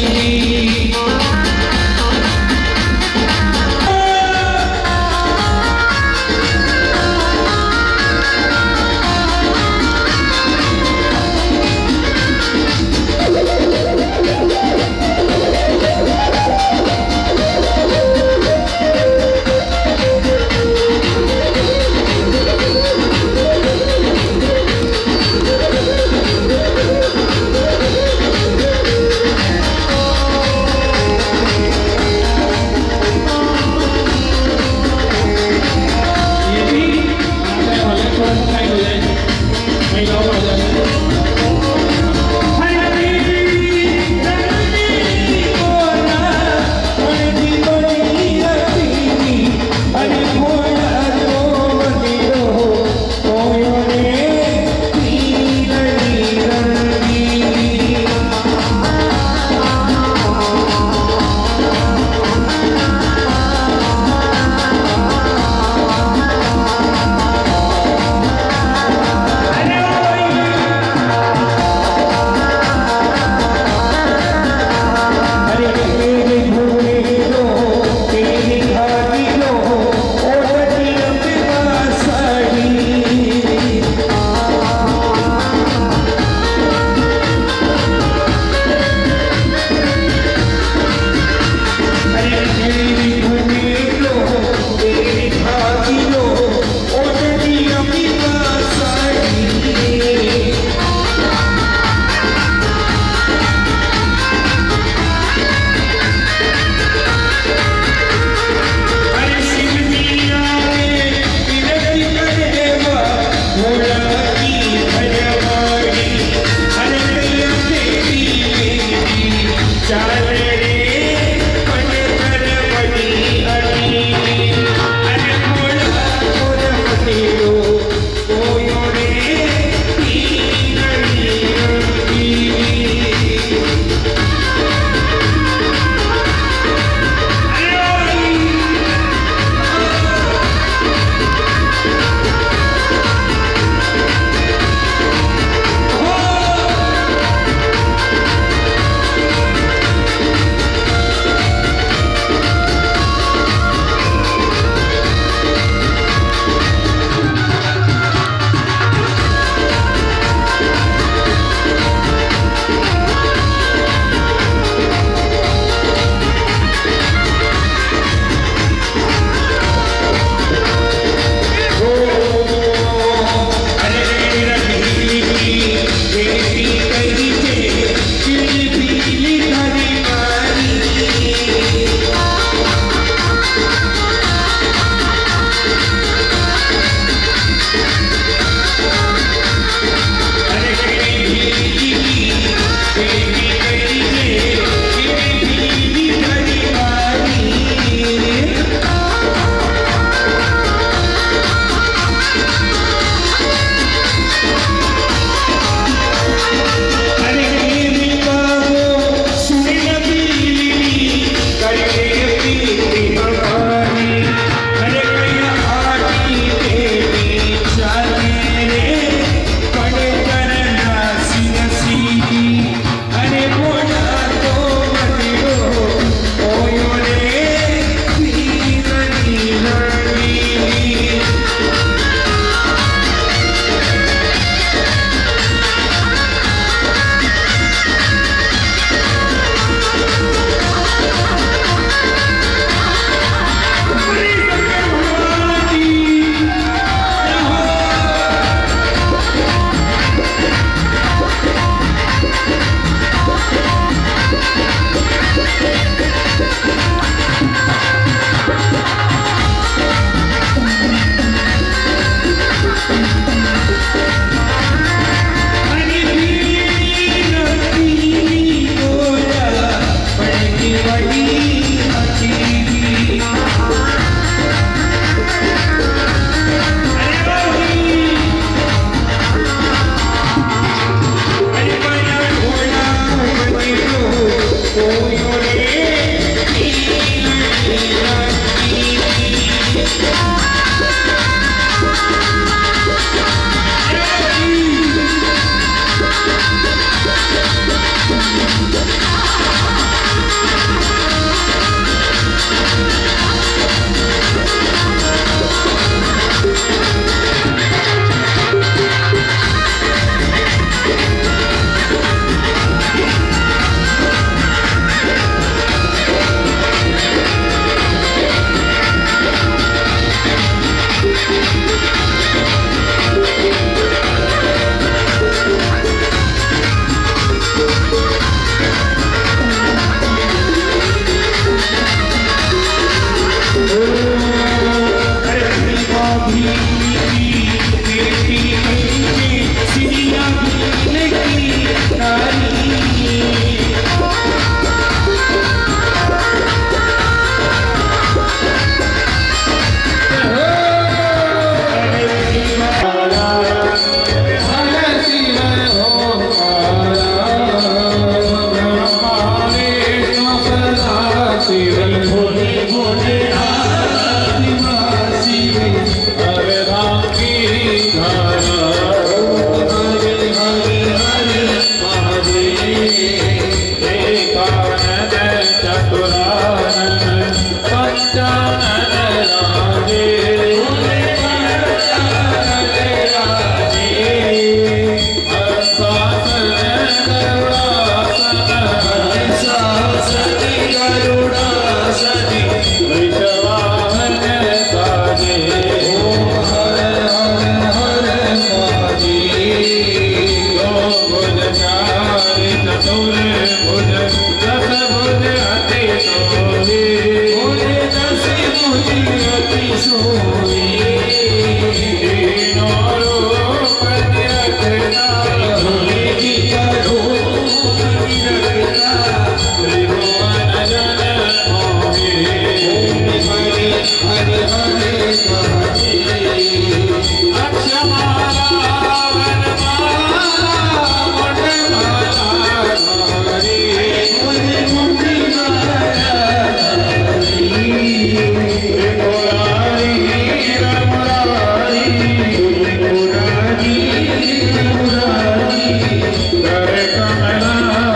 सोए नौरो पति रखता भोले जी का रूप रखता त्रिभुवन जन मोहे ओम हरे हरे हरे महादेव अक्षमाला वनमाला मुंडमाला धारी मुझे मुक्ति त्रिपुरारी रमुरारी कर कमलाधारी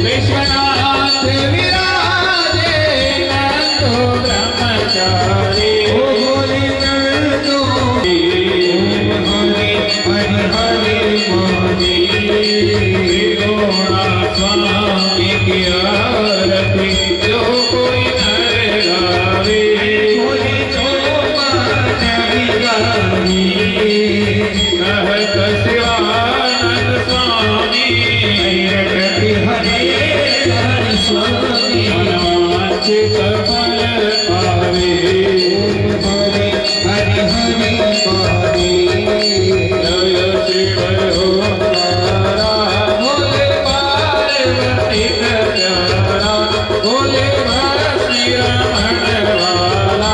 विश्वनाथ विराजे नंदो ब्रह्मचारी स्वामी की आरती जो कोई नर गावे कहत शिवानंद स्वामी मनवांछित फल पावे जय शिव ओंकारा भोले पार्वती का प्यारा भोले श्री रमण वाला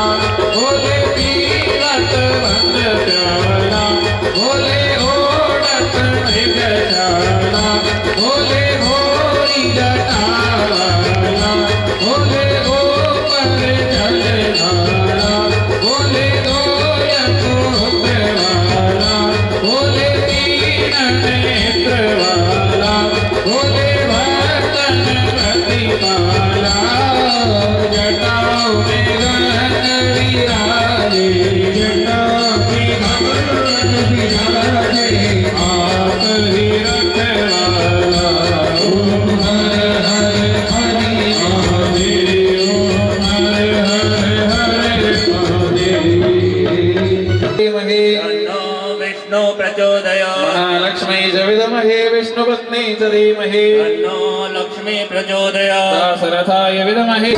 भोले तीरथ बंद प्यारा भोले ओढ़त मृगशाला भोले भोरी जटावाला भोले गोपर जलधारा भोले दोयत वाला भोले दीन नेत्र वाला भोले भक्तन प्रतिपाला जटाओं में गहन विराजे जटाओं में गहन विराजे आप ही रखवाला ओम हर हर हरि महादेव ओम हर हर हरि महादेव विष्णु प्रचोदयात् महालक्ष्मी च विद्महे विष्णुपत्नी च धीमहि तन्नो लक्ष्मी प्रचोदयात् दासरथाय विद्महे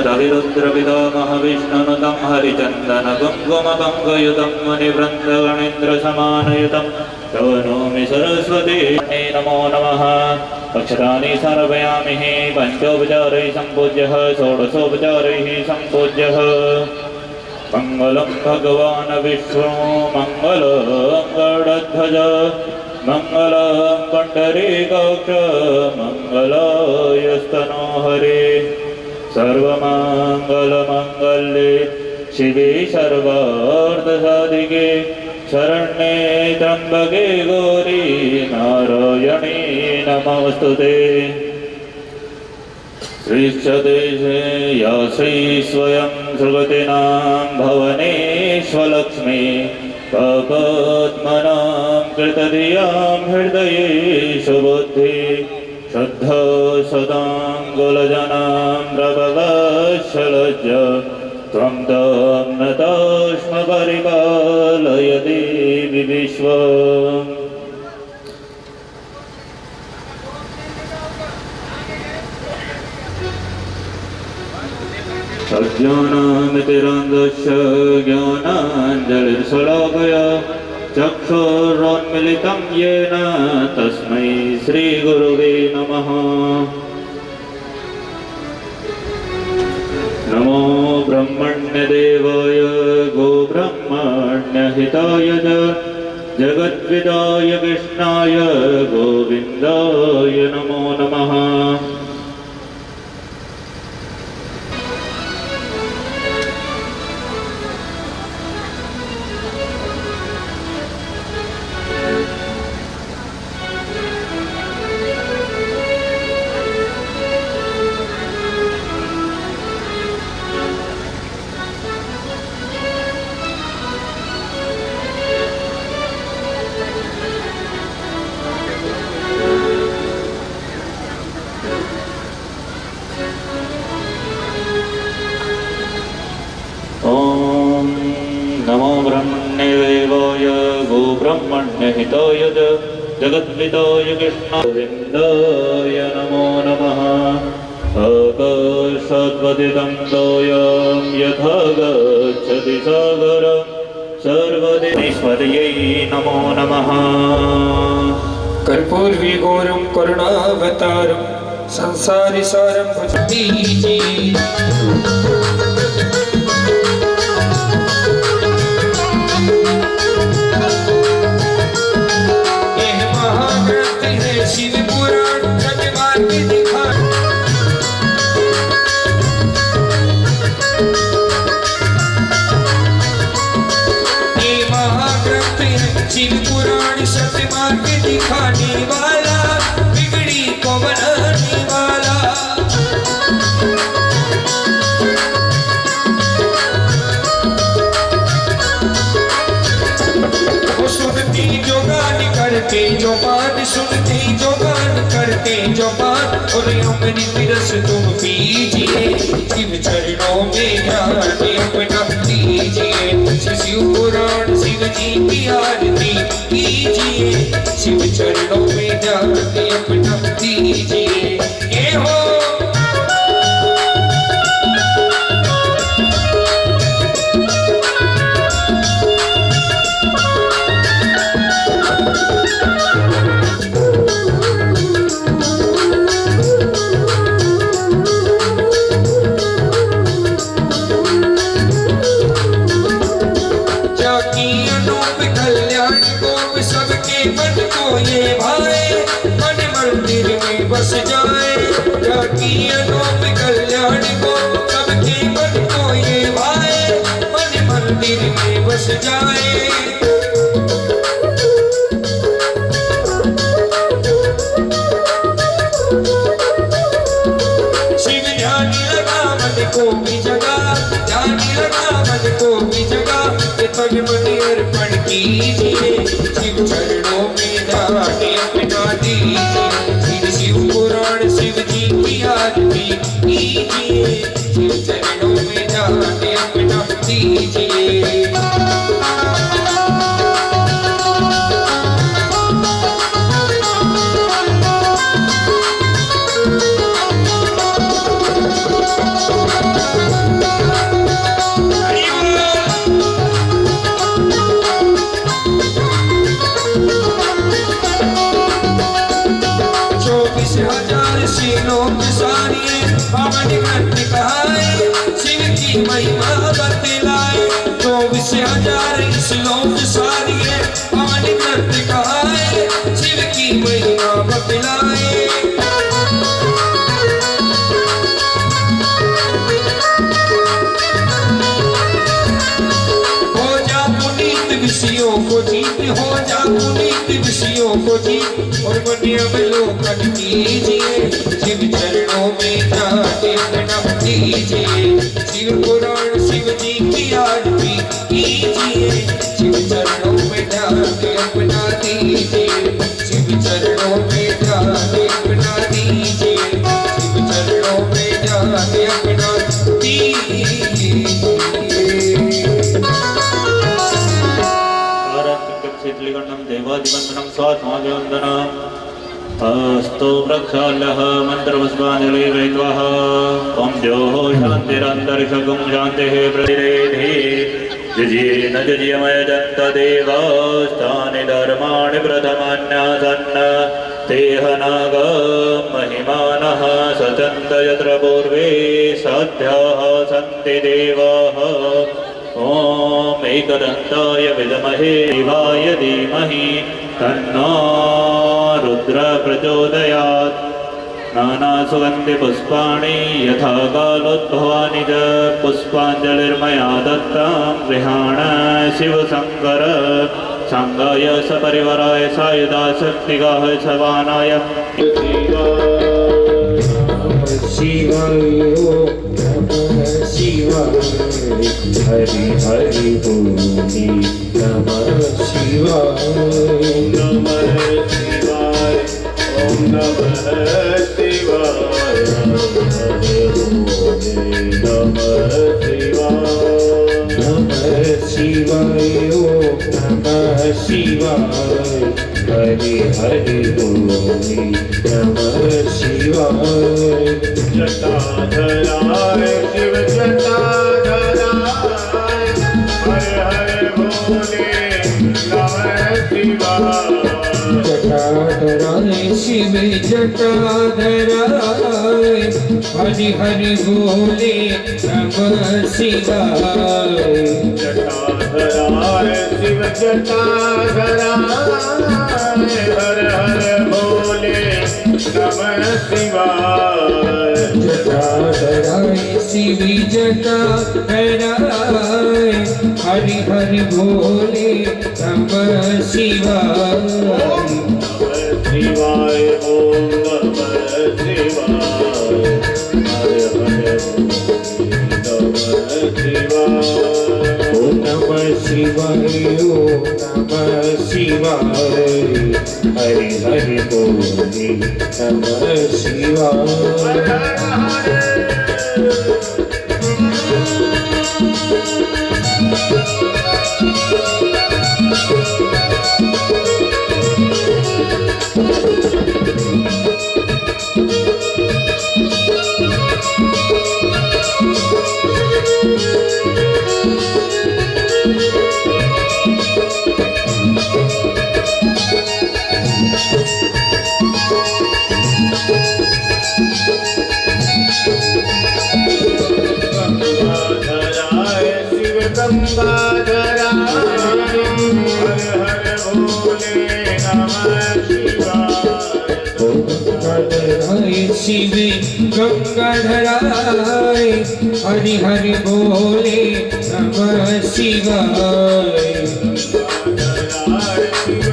रविरुद्रविदो महाविष्णुनुतं हरिचन्दन कुङ्कुमभङ्गयुतं मुनिवृन्दगणेन्द्रसमानयुतं तव नौमि सरस्वती नमो नमः। अक्षराणि समर्पयामि पञ्चोपचारैः सम्पूज्यः षोडशोपचारैः सम्पूज्यः। मङ्गलं भगवान् विष्णु मङ्गलं गरुडध्वज मङ्गलं पुण्डरीकाक्ष मङ्गलायस्तनो हरे। सर्वमङ्गलमङ्गल्ये शिवे सर्वार्थसाधिके शरण्ये त्र्यम्बके गौरी नारायणी नमोऽस्तुते। श्रीश्चदेशे या श्री स्वयं सुगतिनां भवनेष्वलक्ष्मी पद्मनां कृतधियां हृदये सुबुद्धि श्रद्धा सदाङ्गुलजनां प्रभवशलज्ज त्वं तं नतोऽस्म परिपालय देवि विश्वम्। अज्ञानमितिरन्धस्य ज्ञानाञ्जलिर्शलाकया चक्षुरोन्मिलितं येन तस्मै श्रीगुरुवे नमः। नमो ब्रह्मण्यदेवाय गोब्रह्मण्यहिताय च जगद्विदाय कृष्णाय गोविन्दाय नमो नमः। नमो ब्रह्मण्यदेवाय गोब्रह्मण्यहिताय च जगद्विदाय कृष्णाय नमो नमः। आकाशाद्पतितं तोयं यथा गच्छति सागरं सर्वदेश्वर्यै नमो नमः। कर्पूर्विघोरं करुणावतारं संसारिसारं भजति। शिव पुराण सत्यमार्ग दिखा। ये महाग्रंथ है शिव पुराण सत्यमार्ग दिखाने वाला बिगड़ी को बनाने वाला। और अमृत रस तुम पीजिए शिव चरणों में ध्यान अपना दीजिए शिव पुराण शिव जी की आरती कीजिए शिव चरणों में ध्यान अपना दीजिए ये हो मन को ये भाए मन मंदिर में बस जाए जाकी अनूप कल्याण को सबके मन को ये भाए मन मंदिर में बस जाए शिव ध्यान लगा मन को भी जगा ध्यान लगा मन को भी जगा ये तन मन अर्पण कीजिए शिव चरणों में ध्यान अपना दीजिए शिव पुराण शिव जी की आरती कीजिए शिव चरणों में ध्यान अपना दीजिए लोग सारिए पवन ग्रंथ कहाए शिव की महिमा बतलाए 24,000 श्लोक सारिए पवन ग्रंथ कहाए शिव की महिमा बतलाए हो जा पुनीत विषयों को जीत हो जा पुनीत विषयों को जीत और मन अवलोकन कीजिए शिव चरणों में ध्यान अपना दीजिए शिव पुराण शिव जी की आरती कीजिए शिव चरणों में ध्यान अपना दीजिए शिव चरणों में ध्यान अपना दीजिए शिव चरणों में ध्यान अपना दीजिए देवादिवंदनं स्वात्मादिवंदनम् अस्तु प्रक्षाल्यः मन्त्रपुष्पाञ्जलिर्विद्वः ॐ द्योः शान्तिरन्तरिक्षगं शान्तिः प्रतिरेधि जजेन जजयमयजन्त देवास्तानि धर्माणि प्रथमान्यासन् तेह नाग महिमानः सचन्त यत्र पूर्वे साध्याः सन्ति देवाः ॐ एकदन्ताय विद्महे शिवाय धीमहि तन्नो रुद्र प्रचोदयात् नानासुगन्धिपुष्पाणि यथा कालोद्भवानि च पुष्पाञ्जलिर्मया दत्तां गृहाण शिवशङ्कर साङ्गाय सपरिवाराय सायुधा शक्तिगाः शवानाय शिवाय शिवाय हरि हरि बोले नमः शिवाय नमः शिवाय ओम नमः शिवाय नमः शिवाय नमः शिवाय ओम नमः शिवाय हरि हरि बोले नमः शिवाय जटाधराय शिव जटाधराय हर हर भोले नमः शिवाय जटाधराय शिव जटाधराय हरि हरि बोले नमः शिवाय जटाधराय शिव जटाधराय हर हर भोले नमः शिवाय जटाधराय शिव जटाधराय हरि हरि भोले नमः शिवाय शिवाय ओम नमः शिवाय हर हर नमः शिवाय ओम नमः शिवाय ओम नमः शिवाय हरि हरि बोले नमः शिवाय। गंगाधराय शिव गंगाधरा हर हर भोले नमः शिवाय। गंगाधराय शिव गंगाधराय हरि हरि बोले नमः शिवाय। गंगाधराय शिव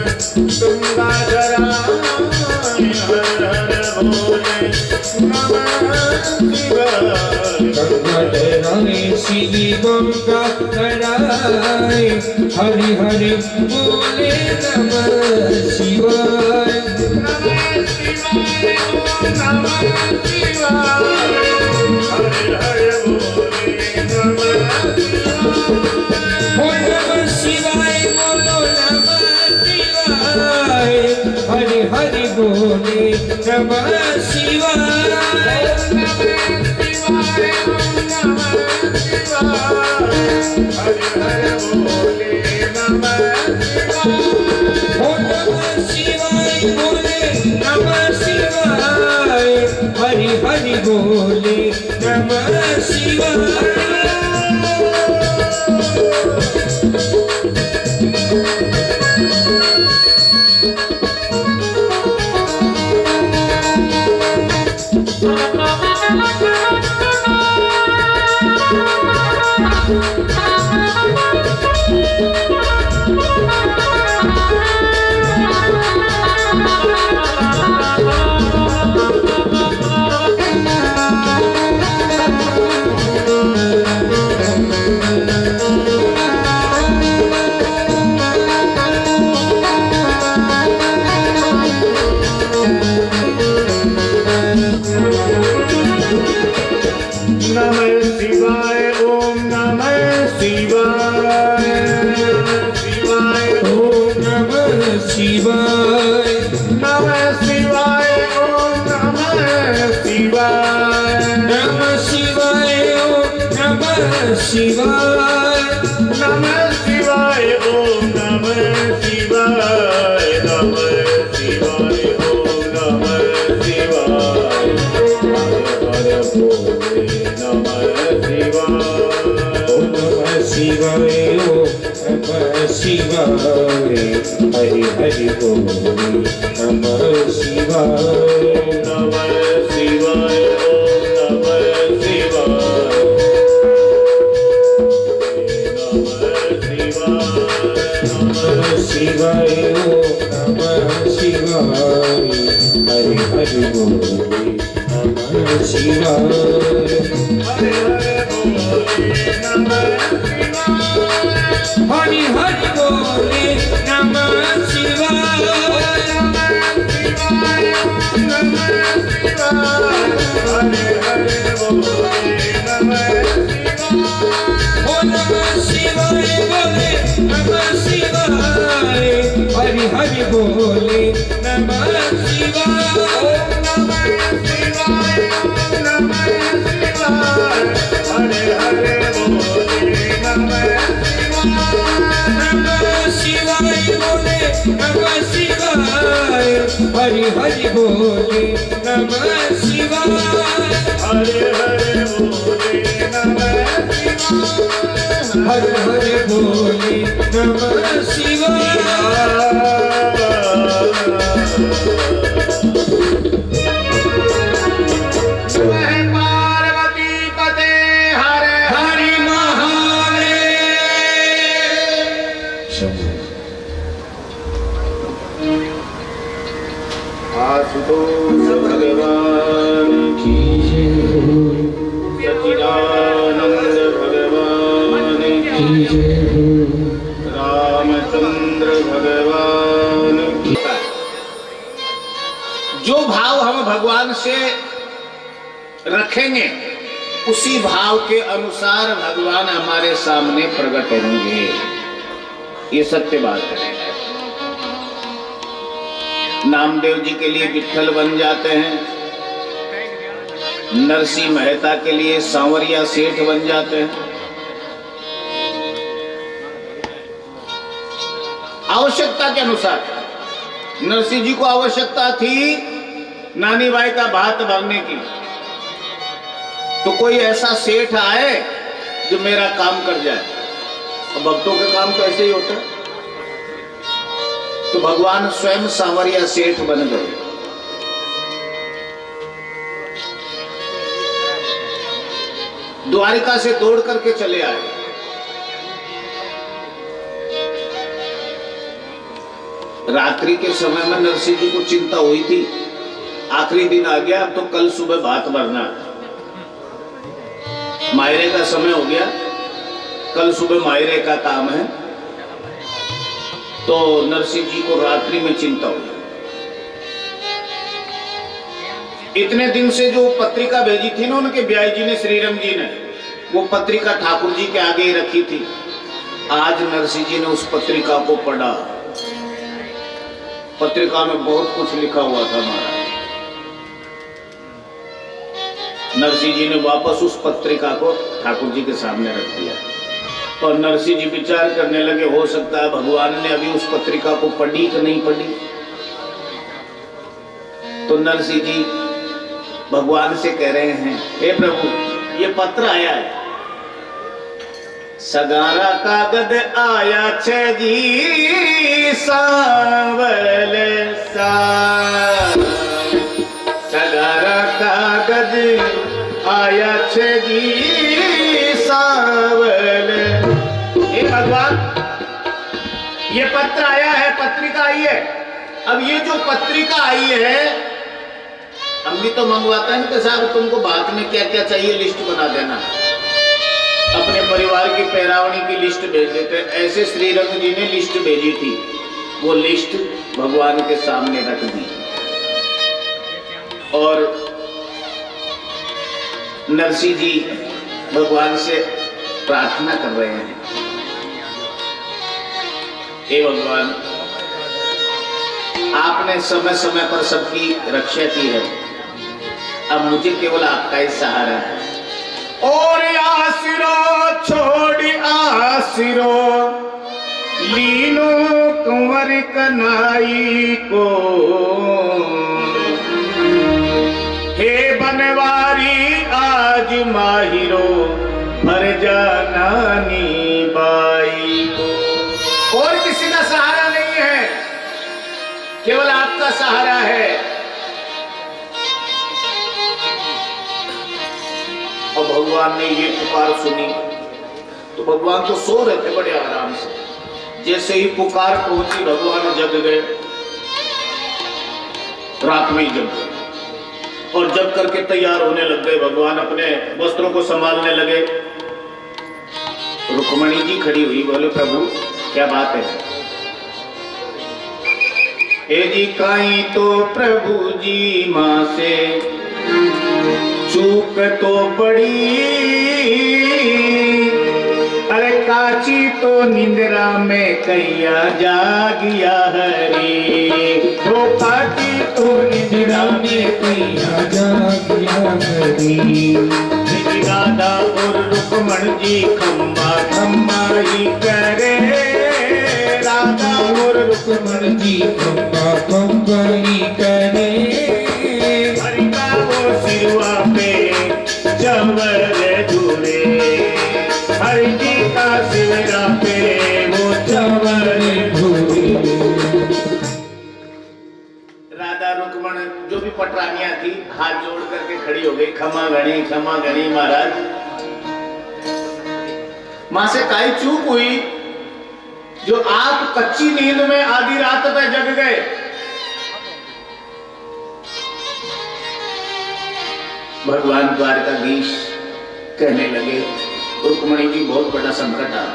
गंगाधराय हर हर भोले नमः शिवाय। गंगाधराय शिव गंगाधराय हरि हरि बोले नमः शिवाय। नमः शिवाय बोलो नमः शिवाय हरि हरि बोले नमः शिवाय। नमः शिवाय बोले नमः शिवाय हरि हरि बोले नमः शिवाय। नमः शिवाय ओम नमः शिवाय शिवाय ओम नमः शिवाय। नमः शिवाय ओम नमः शिवाय। नमः शिवाय ओम नमः शिवाय। नमः शिवाय ओम नमः शिवाय। नमः शिवाय ओम नमः शिवाय। हर हर भोले नमः शिवाय। ओम नमः शिवाय ओम नमः शिवाय हरि हरि बोले नमः शिवाय। नमः शिवाय ओम नमः शिवाय। नमः शिवाय ओम नमः शिवाय हरि हरि बोले नमः शिवाय। हरे हरे बोले नमः शिवाय। हरि हरि बोले नमः शिवाय। नमः शिवाय हरे हरे बोले नमः शिवाय। ओ नमः शिवाय बोले नमः शिवाय हरि हरि बोले नमः शिवाय। नमः शिवाय नमः शिवाय हरे हरे बोले नमः शिवाय। नमः शिवाय बोले नमः शिवाय हरि हरि बोले नमः शिवाय। हरे हरे बोले नमः शिवाय। हर हर बोले नमः शिवाय। पार्वती पते हरे हरि आशुतोष भगवान की सच्चिदानंद भगवान की रामचंद्र भगवान की रखेंगे, उसी भाव के अनुसार भगवान हमारे सामने प्रकट होंगे। ये सत्य बात है। नामदेव जी के लिए विट्ठल बन जाते हैं, नरसिंह मेहता के लिए सांवरिया सेठ बन जाते हैं। आवश्यकता के अनुसार। नरसिंह जी को आवश्यकता थी नानी बाई का भात भरने की, तो कोई ऐसा सेठ आए जो मेरा काम कर जाए। और भक्तों के काम तो ऐसे ही होता है। तो भगवान स्वयं सांवरिया सेठ बन गए। द्वारिका से दौड़ करके चले आए। रात्रि के समय में नरसिंह जी को चिंता हुई थी, आखिरी दिन आ गया, अब तो कल सुबह भात भरना। मायरे का समय हो गया, कल सुबह मायरे का काम है। तो नरसिंह जी को रात्रि में चिंता हुई। इतने दिन से जो पत्रिका भेजी थी ना उनके ब्याई जी ने, श्रीरंग जी ने, वो पत्रिका ठाकुर जी के आगे ही रखी थी। आज नरसिंह जी ने उस पत्रिका को पढ़ा। पत्रिका में बहुत कुछ लिखा हुआ था महाराज। नरसिंह जी ने वापस उस पत्रिका को ठाकुर जी के सामने रख दिया और नरसिंह जी विचार करने लगे, हो सकता है भगवान ने अभी उस पत्रिका को पढ़ी कि नहीं पढ़ी। तो नरसिंह जी भगवान से कह रहे हैं, हे प्रभु, ये पत्र आया है, सगारा कागज आया छे जी सावल सा, सगारा कागज आया छे जी सावल। हे भगवान, ये पत्र आया है, पत्रिका आई है। अब ये जो पत्रिका आई है, हम भी तो मंगवाते हैं कि साहब तुमको बात में क्या क्या चाहिए लिस्ट बना देना, अपने परिवार की पैरावणी की लिस्ट भेज देते। ऐसे श्रीरंग जी ने लिस्ट भेजी थी, वो लिस्ट भगवान के सामने रख दी और नरसिंह जी भगवान से प्रार्थना कर रहे हैं, हे भगवान, आपने समय समय पर सबकी रक्षा की है, अब मुझे केवल आपका ही सहारा है। और आसिरो छोड़ आसिरो लीनो कुंवर कनाई को, हे बनवारी आज माहिरो भर जानानी बाई को। और किसी का सहारा नहीं है, केवल आपका सहारा है। और भगवान ने ये पुकार सुनी तो भगवान तो सो रहे थे बड़े आराम से। जैसे ही पुकार पहुंची भगवान जग गए, रात में ही जग गए और जग करके तैयार होने लग गए। भगवान अपने वस्त्रों को संभालने लगे। रुक्मणी जी खड़ी हुई, बोले प्रभु क्या बात है। ए जी काई तो प्रभु जी मां से चूक तो पड़ी, अरे काची तो निंद्रा में कैया जागिया हरी, वो काची तो निंद्रा में कैया जागिया हरी। राधा और रुक्मण जी खम्बा खम्बा ही करे, राधा और रुक्मण जी खम्बा खम्बा ही करे। हरि का वो सिरवा पे चंवर झूले, हरि जी का सिरा पे वो चंवर झूले। राधा रुक्मण जो भी पटरानियां थी हाथ जोड़ करके खड़ी हो गई, क्षमा घनी महाराज, मां से काई चूक हुई जो आप कच्ची नींद में आधी रात पे जग गए। भगवान द्वारकाधीश कहने लगे, रुक्मणी जी बहुत बड़ा संकट आ रहा,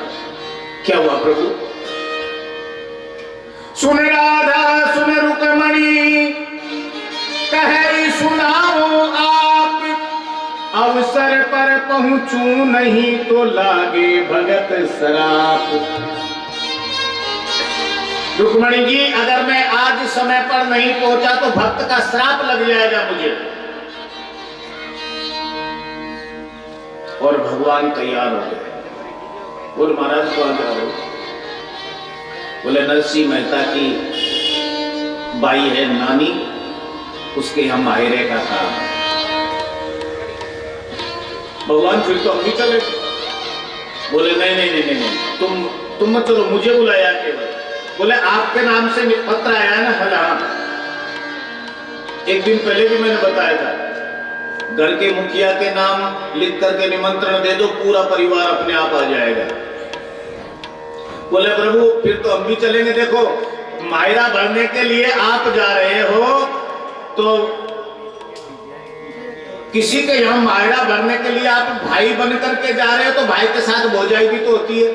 क्या हुआ प्रभु। सुन राधा सुन रुक्मणी कहे सुनाओ आप, अवसर पर पहुंचूं नहीं तो लागे भगत सराप। रुक्मणी जी, अगर मैं आज समय पर नहीं पहुंचा तो भक्त का श्राप लग जाएगा मुझे। और भगवान तैयार हो गए। बोले महाराज कहाँ जा रहे हो? बोले नरसिंह मेहता की बाई है नानी, उसके यहाँ मायरे का काम। भगवान फिर तो हम भी चले। बोले नहीं नहीं नहीं नहीं, नहीं। तुम मत चलो, मुझे बुलाया केवल। बोले आपके नाम से पत्र आया ना? हाँ, एक दिन पहले भी मैंने बताया था, घर के मुखिया के नाम लिख करके निमंत्रण दे दो, पूरा परिवार अपने आप आ जाएगा। बोले प्रभु फिर तो हम भी चलेंगे। देखो मायरा भरने के लिए आप जा रहे हो तो किसी के यहाँ मायरा भरने के लिए आप भाई बन करके जा रहे हो तो भाई के साथ भौजाई भी तो होती है।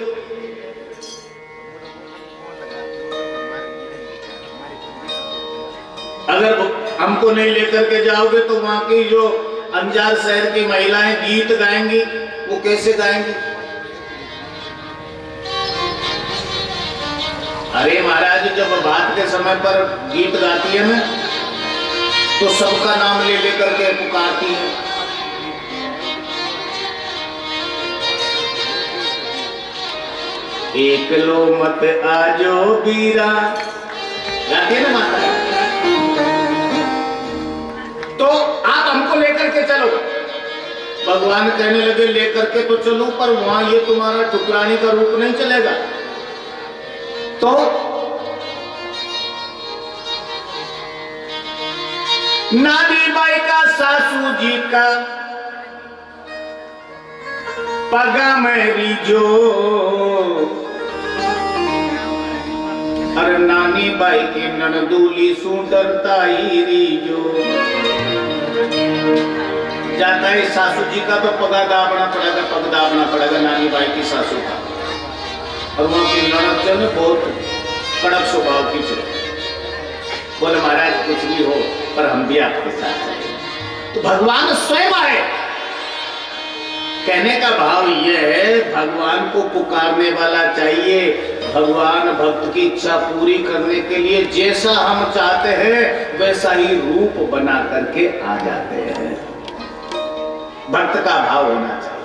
अगर हमको नहीं लेकर के जाओगे तो वहां की जो अंजार शहर की महिलाएं गीत गाएंगी, वो कैसे गाएंगी? अरे महाराज, जब बात के समय पर गीत गाती है ना तो सबका नाम ले लेकर के पुकारती है। एक लो मत आजो बीरा, गाती है ना माता। तो आप हमको लेकर के चलो। भगवान कहने लगे लेकर के तो चलो, पर वहां ये तुम्हारा ठुकराने का रूप नहीं चलेगा। तो नानी बाई का सासू जी का पगा मेरी जो, अरे नानी बाई की ननदूली सुंदरताई री जो। जाता है सासू जी का तो पगा दाबना पड़ेगा, पग दाबना पड़ेगा नानी बाई की सासू का। और वहां की ननद जो है बहुत कड़क स्वभाव की चले। बोले महाराज कुछ भी हो पर हम भी आपके साथ हैं। तो भगवान स्वयं आए। कहने का भाव यह है, भगवान को पुकारने वाला चाहिए। भगवान भक्त की इच्छा पूरी करने के लिए जैसा हम चाहते हैं वैसा ही रूप बना करके आ जाते हैं। भक्त का भाव होना चाहिए।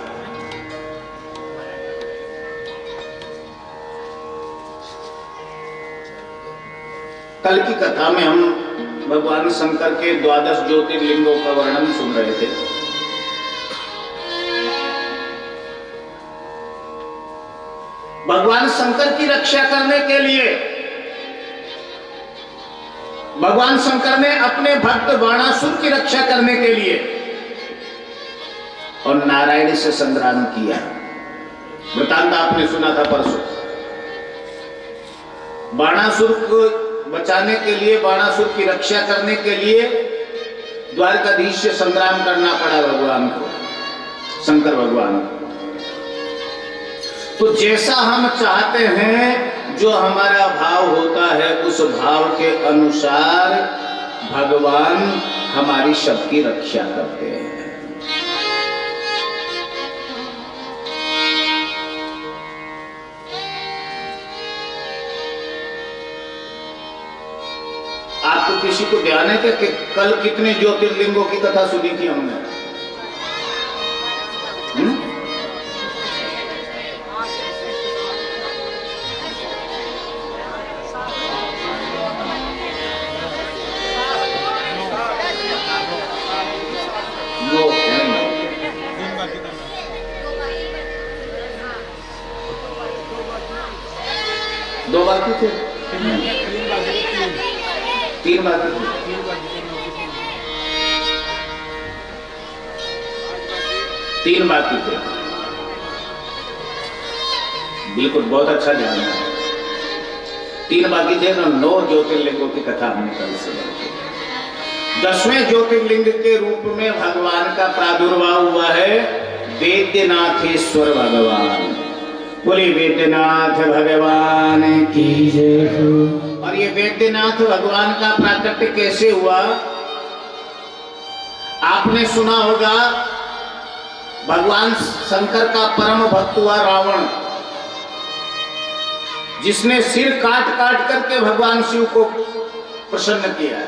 कल की कथा में हम भगवान शंकर के 12 ज्योतिर्लिंगों का वर्णन सुन रहे थे। भगवान शंकर की रक्षा करने के लिए भगवान शंकर ने अपने भक्त बाणासुर की रक्षा करने के लिए और नारायण से संग्राम किया। वृतांत आपने सुना था परसों। बाणासुर को बचाने के लिए, बाणासुर की रक्षा करने के लिए द्वारकाधीश से संग्राम करना पड़ा भगवान को, शंकर भगवान को। तो जैसा हम चाहते हैं, जो हमारा भाव होता है, उस भाव के अनुसार भगवान हमारी सबकी रक्षा करते हैं। आपको किसी को ध्यान है कि कल कितने ज्योतिर्लिंगों की कथा सुनी थी हमने? दो बाकी थे, 3 बाकी थे। 3 बाकी थे। बिल्कुल, बहुत अच्छा ध्यान है। 3 बाकी थे। 9 ज्योतिर्लिंगों की कथा हमने कल से की। 10वें ज्योतिर्लिंग के रूप में भगवान का प्रादुर्भाव हुआ है वेद्यनाथेश्वर भगवान। बोले वेद्यनाथ भगवान की जय हो। और ये वेद्यनाथ भगवान का प्राकट्य कैसे हुआ? आपने सुना होगा भगवान शंकर का परम भक्त हुआ रावण, जिसने सिर काट काट करके भगवान शिव को प्रसन्न किया,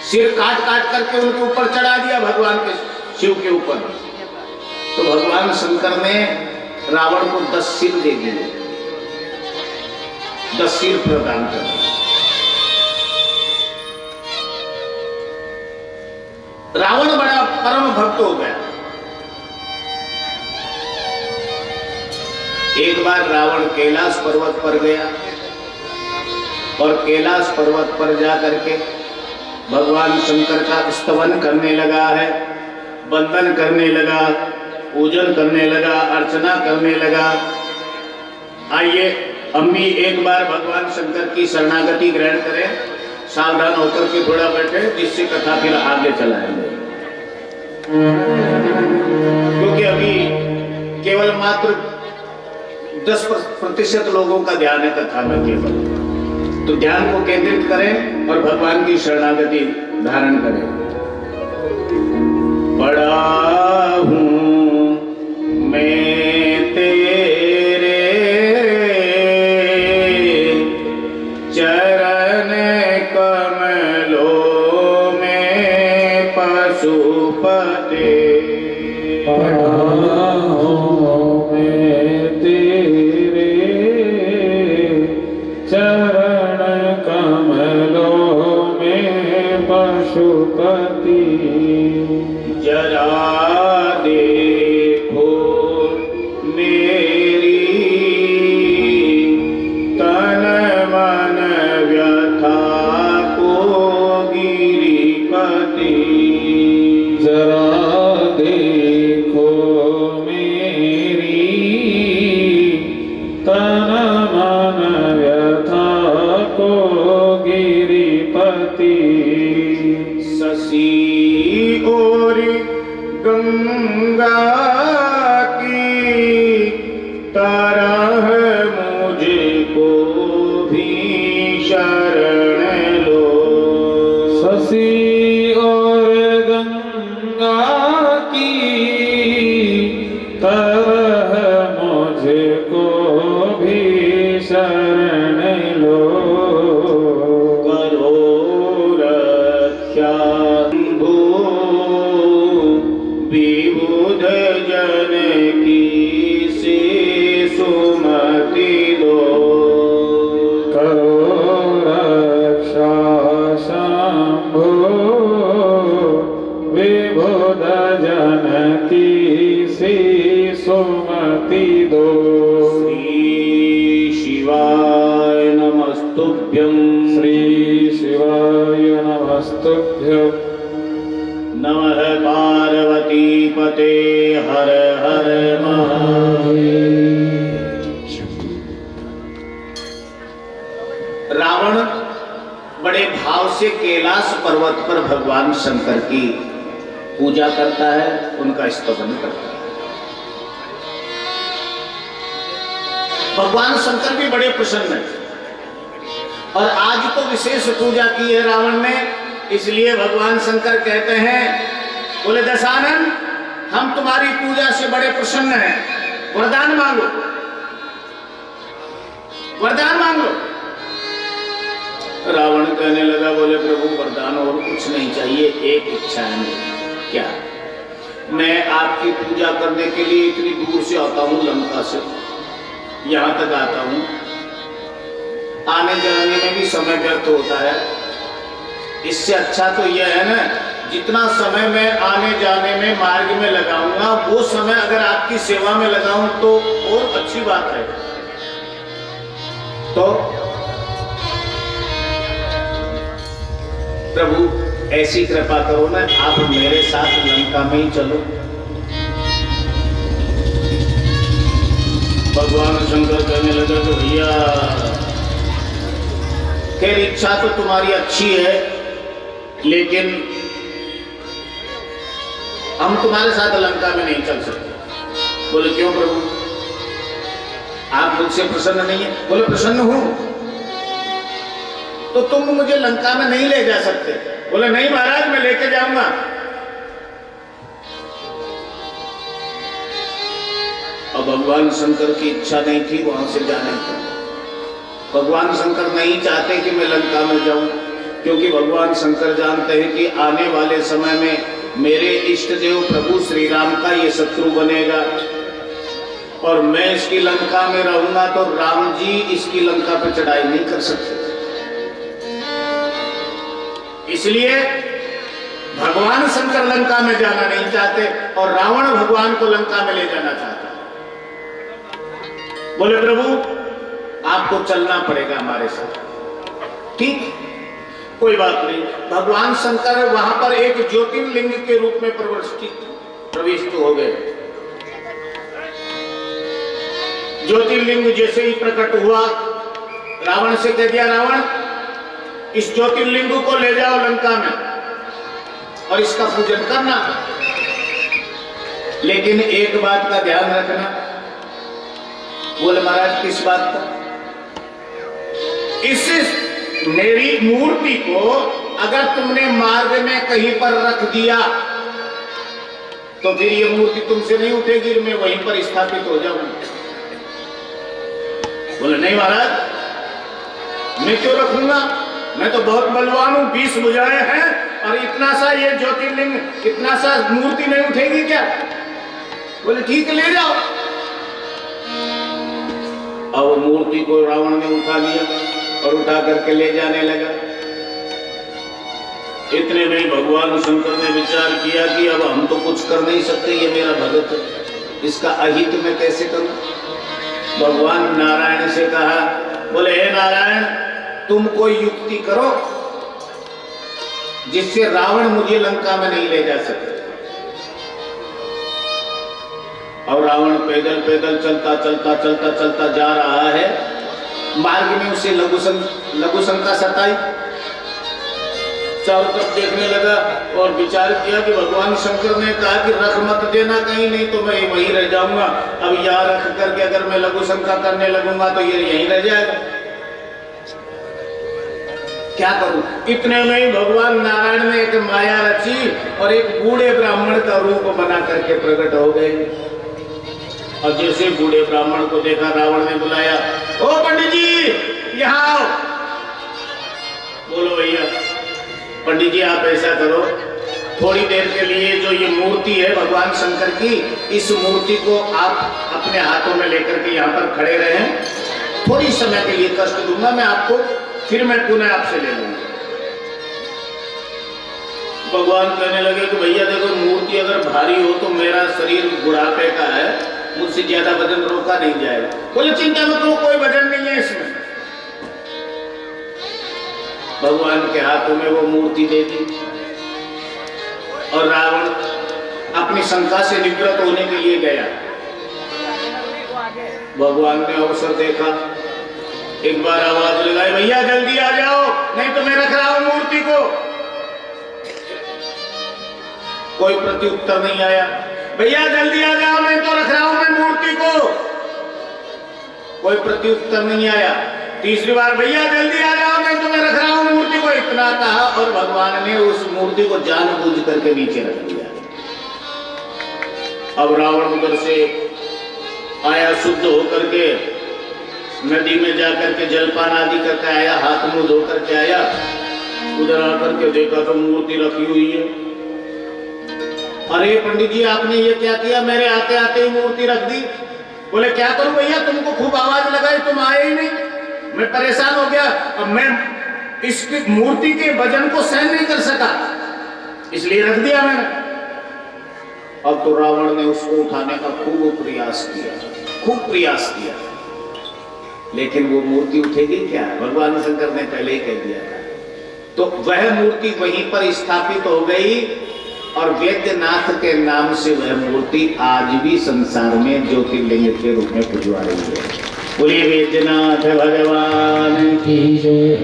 सिर काट काट करके उनके ऊपर चढ़ा दिया भगवान के शिव के ऊपर। तो भगवान शंकर ने रावण को 10 सिर दे दिए, 10 सिर प्रदान कर दिए। रावण बड़ा परम भक्त हो गया। एक बार रावण कैलाश पर्वत पर गया और कैलाश पर्वत पर जाकर के भगवान शंकर का स्तवन करने लगा है, वंदन करने लगा, पूजन करने लगा, अर्चना करने लगा। आइए अम्मी एक बार भगवान शंकर की शरणागति ग्रहण करें, सावधान होकर के थोड़ा बैठे, जिससे कथा फिर आगे चलाएंगे। क्योंकि अभी केवल मात्र 10% लोगों का ध्यान है कथा में केवल, तो ध्यान को केंद्रित करें और भगवान की शरणागति धारण करें। बड़ा हूं मैं तेरे चरण कमलों में पशुपते, जरा देखो मेरी तन मन व्यथा को गिरिपति, जरा देखो मेरी तन मन व्यथा को गिरिपति। शशि और गंगा की तरह मुझको भी शरण लो, शशि और गंगा की तरह मुझको भी शरण लो। करो रक्षा विबुध जन की से सुमति दो, करो रक्षा शंभो विबुध जन की सी सुमति दो। श्री शिवाय नमस्तुभ्यं, श्री शिवाय नमस्तुभ्यं। नमः पार्वती पते हर हर महादेव। रावण बड़े भाव से कैलाश पर्वत पर भगवान शंकर की पूजा करता है, उनका स्तवन करता है। भगवान शंकर भी बड़े प्रसन्न हैं और आज तो विशेष पूजा की है रावण ने, इसलिए भगवान शंकर कहते हैं, बोले दशानन हम तुम्हारी पूजा से बड़े प्रसन्न हैं, वरदान मांगो, वरदान मांगो। रावण कहने लगा, बोले प्रभु वरदान और कुछ नहीं चाहिए, एक इच्छा है मेरी। क्या? मैं आपकी पूजा करने के लिए इतनी दूर से आता हूँ, लंका से यहाँ तक आता हूँ, आने जाने में भी समय व्यर्थ होता है। इससे अच्छा तो यह है ना, जितना समय मैं आने जाने में मार्ग में लगाऊंगा, वो समय अगर आपकी सेवा में लगाऊं तो और अच्छी बात है। तो प्रभु ऐसी कृपा करो ना, आप मेरे साथ लंका में ही चलो। भगवान शंकर कहने लगा, तो भैया खैर इच्छा तो तुम्हारी अच्छी है, लेकिन हम तुम्हारे साथ लंका में नहीं चल सकते। बोले क्यों प्रभु, आप मुझसे प्रसन्न नहीं है? बोले प्रसन्न हूं, तो तुम मुझे लंका में नहीं ले जा सकते। बोले नहीं महाराज, मैं लेके जाऊंगा। अब भगवान शंकर की इच्छा नहीं थी वहां से जाने की। भगवान शंकर नहीं चाहते कि मैं लंका में जाऊं, क्योंकि भगवान शंकर जानते हैं कि आने वाले समय में मेरे इष्ट देव प्रभु श्री राम का ये शत्रु बनेगा और मैं इसकी लंका में रहूंगा तो राम जी इसकी लंका पर चढ़ाई नहीं कर सकते। इसलिए भगवान शंकर लंका में जाना नहीं चाहते और रावण भगवान को लंका में ले जाना चाहता। बोले प्रभु आपको चलना पड़ेगा हमारे साथ। ठीक, कोई बात नहीं। भगवान शंकर वहां पर एक ज्योतिर्लिंग के रूप में प्रविष्ट हो गए। ज्योतिर्लिंग जैसे ही प्रकट हुआ, रावण से कह दिया, रावण इस ज्योतिर्लिंग को ले जाओ लंका में और इसका पूजन करना, लेकिन एक बात का ध्यान रखना। बोले महाराज किस बात का? इस मेरी मूर्ति को अगर तुमने मार्ग में कहीं पर रख दिया तो फिर ये मूर्ति तुमसे नहीं उठेगी, मैं वहीं पर स्थापित हो जाऊंगा। बोले नहीं महाराज मैं क्यों रखूंगा, मैं तो बहुत बलवान हूं, 20 भुजाएं हैं और इतना सा ये ज्योतिर्लिंग, इतना सा मूर्ति नहीं उठेगी क्या? बोले ठीक है ले जाओ। अब मूर्ति को रावण ने उठा लिया और उठा करके ले जाने लगा। इतने में भगवान शंकर ने विचार किया कि अब हम तो कुछ कर नहीं सकते, ये मेरा भगत है, इसका अहित मैं कैसे करूं? भगवान नारायण से कहा, बोले हे नारायण तुम कोई युक्ति करो जिससे रावण मुझे लंका में नहीं ले जा सकते। और रावण पैदल पैदल चलता चलता चलता चलता जा रहा है। मार्ग में उसे लघु शंका सताई, चारों तरफ देखने लगा और विचार किया कि भगवान शंकर ने कहा कि रख मत देना कहीं, नहीं तो मैं वहीं रह जाऊंगा। अब यहाँ रख करके अगर मैं लघु शंका करने लगूंगा तो ये यहीं रह जाएगा, क्या करूं? इतने में ही भगवान नारायण ने एक माया रची और एक बूढ़े ब्राह्मण का रूप बना करके प्रकट हो गए। और जैसे बूढ़े ब्राह्मण को देखा रावण ने बुलाया, ओ पंडित जी यहाँ आओ। बोलो भैया पंडित जी आप ऐसा करो, थोड़ी देर के लिए जो ये मूर्ति है भगवान शंकर की, इस मूर्ति को आप अपने हाथों में लेकर के यहाँ पर खड़े रहें, थोड़ी समय के लिए कष्ट दूंगा मैं आपको, फिर मैं पुनः आपसे ले लूंगा। भगवान कहने लगे कि भैया देखो मूर्ति अगर भारी हो तो मेरा शरीर बुढ़ापे का है, मुझसे ज्यादा वजन रोका नहीं जाएगा। बोले चिंता मत करो कोई वजन नहीं है इसमें। भगवान के हाथों में वो मूर्ति दे दी और रावण अपनी शंका से निवृत्त होने के लिए गया। भगवान ने अवसर देखा, एक बार आवाज लगाई, भैया जल्दी आ जाओ नहीं तो मैं रख रहा हूं मूर्ति को। कोई प्रत्युत्तर नहीं आया। भैया जल्दी आ जाओ नहीं तो रख रहा हूं मैं मूर्ति को। कोई प्रत्युत्तर नहीं आया। तीसरी बार भैया जल्दी आ जाओ नहीं तो मैं रख रहा हूं मूर्ति को, इतना कहा और भगवान ने उस मूर्ति को जानबूझ करके नीचे रख दिया। अब रावण उधर से आया, शुद्ध होकर के नदी में जाकर के जलपान आदि करके आया, हाथ मुंह धो करके आया, उधर आकर के देखा तो मूर्ति रखी हुई है। अरे पंडित जी आपने ये क्या किया, मेरे आते आते ही मूर्ति रख दी। बोले क्या करूं भैया, तुमको खूब आवाज लगाई तुम आए ही नहीं, मैं परेशान हो गया। अब मैं इस मूर्ति के वजन को सहन नहीं कर सका, इसलिए रख दिया मैंने। अब तो रावण ने उसको उठाने का खूब प्रयास किया, लेकिन वो मूर्ति उठेगी क्या? भगवान शंकर ने पहले ही कह दिया था। तो वह मूर्ति वहीं पर स्थापित हो गई और वैद्यनाथ के नाम से वह मूर्ति आज भी संसार में ज्योतिर्लिंग के रूप में पूजवा रही है। बोलिए वैद्यनाथ भगवान की जय।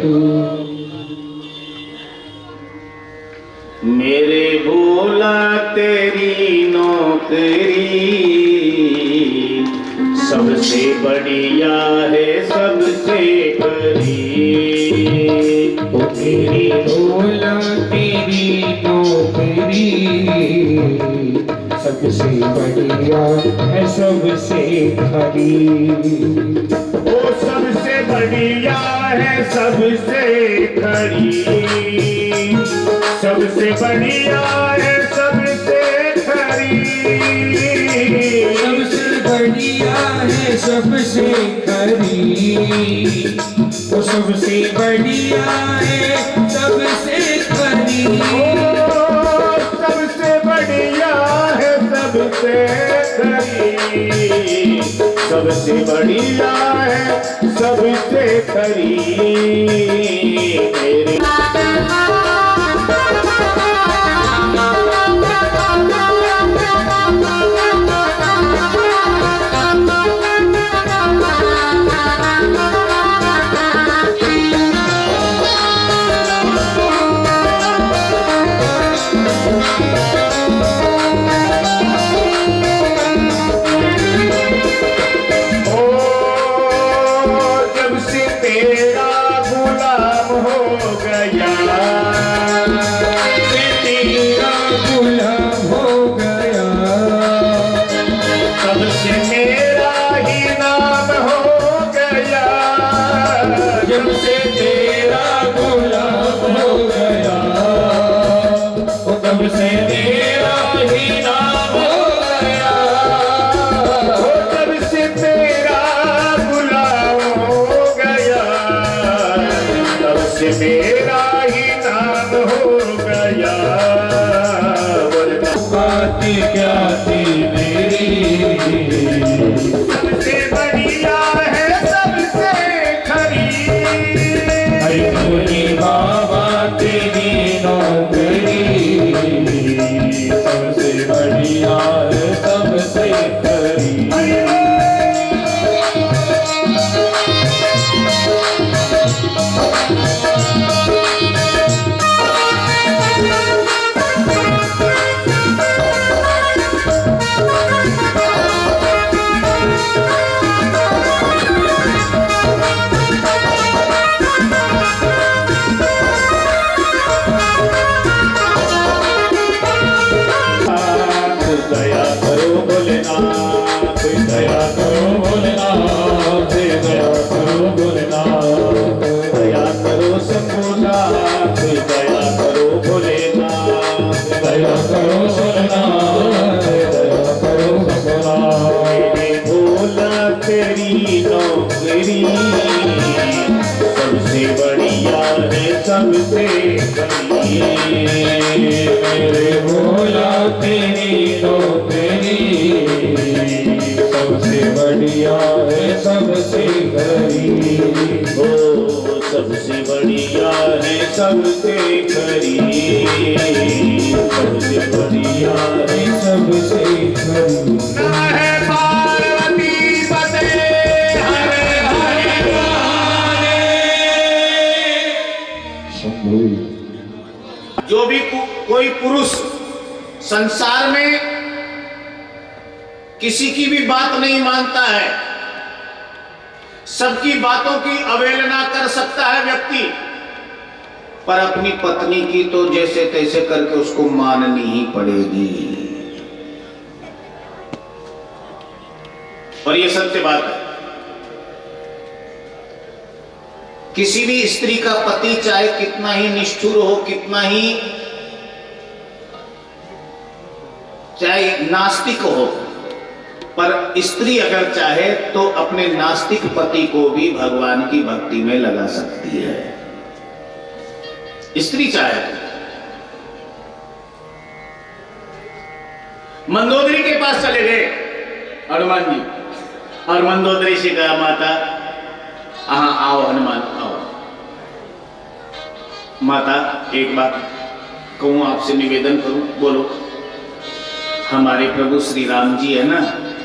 मेरे भोला तेरी नौकरी सबसे बढ़िया है सबसे करीब। तेरी भोला तेरी नौकरी सबसे बढ़िया है सबसे खरी। वो सबसे बढ़िया है सबसे खरी, सबसे बढ़िया है सबसे खरी, सबसे बढ़िया है सबसे खरी, वो सबसे बढ़िया है सबसे खरी। सबसे बढ़िया है सबसे खरी, सबसे बढ़िया है सबसे खरी। मेरे मेरा ही नाम हो गया। बातें क्या थी मेरी, सबसे बढ़िया है सबसे खरी, मेरी बाबा तेरी नौकरी, सबसे बढ़िया है सबसे खरी। दया करो भोलेनाथ, दया करो भोलेनाथ, दया करो भोलेनाथ, दया करो शंभुनाथ, दया करो भोलेनाथ, दया करो भोलेनाथ, दया करो शंभुनाथ। मेरे भोला तेरी नौकरी सबसे बढ़िया है सबसे खरी, मेरे भोला तेरी नौकरी, सबसे बढ़िया है सबसे खरी। ओ सबसे बढ़िया है सबसे खरी, सबसे बढ़िया है सबसे खरी। है पार्वती पते हरे हरे शंभू। जो भी कोई पुरुष संसार में किसी की भी बात नहीं मानता है, सबकी बातों की अवहेलना कर सकता है व्यक्ति, पर अपनी पत्नी की तो जैसे तैसे करके उसको माननी ही पड़ेगी। और ये सत्य बात है। किसी भी स्त्री का पति चाहे कितना ही निष्ठुर हो, कितना ही चाहे नास्तिक हो, पर स्त्री अगर चाहे तो अपने नास्तिक पति को भी भगवान की भक्ति में लगा सकती है। स्त्री चाहे तो। मंदोदरी के पास चले गए हनुमान जी, और मंदोदरी से कहा, माता हाँ आओ हनुमान आओ। माता एक बात कहूं, आपसे निवेदन करूं, बोलो। हमारे प्रभु श्री राम जी है ना,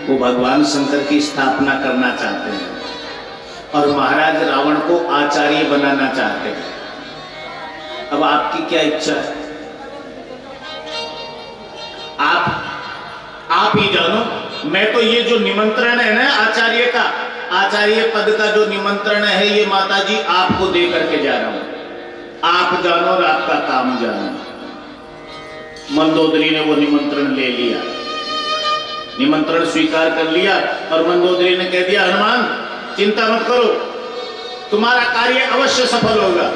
वो भगवान शंकर की स्थापना करना चाहते हैं और महाराज रावण को आचार्य बनाना चाहते हैं। अब आपकी क्या इच्छा है? आप ही जानो। मैं तो ये जो निमंत्रण है ना आचार्य का, आचार्य पद का जो निमंत्रण है, ये माता जी आपको दे करके जा रहा हूं। आप जानो और आपका काम जानो। मंदोदरी ने वो निमंत्रण ले लिया निमंत्रण स्वीकार कर लिया और मंदोदरी ने कह दिया, हनुमान चिंता मत करो, तुम्हारा कार्य अवश्य सफल होगा।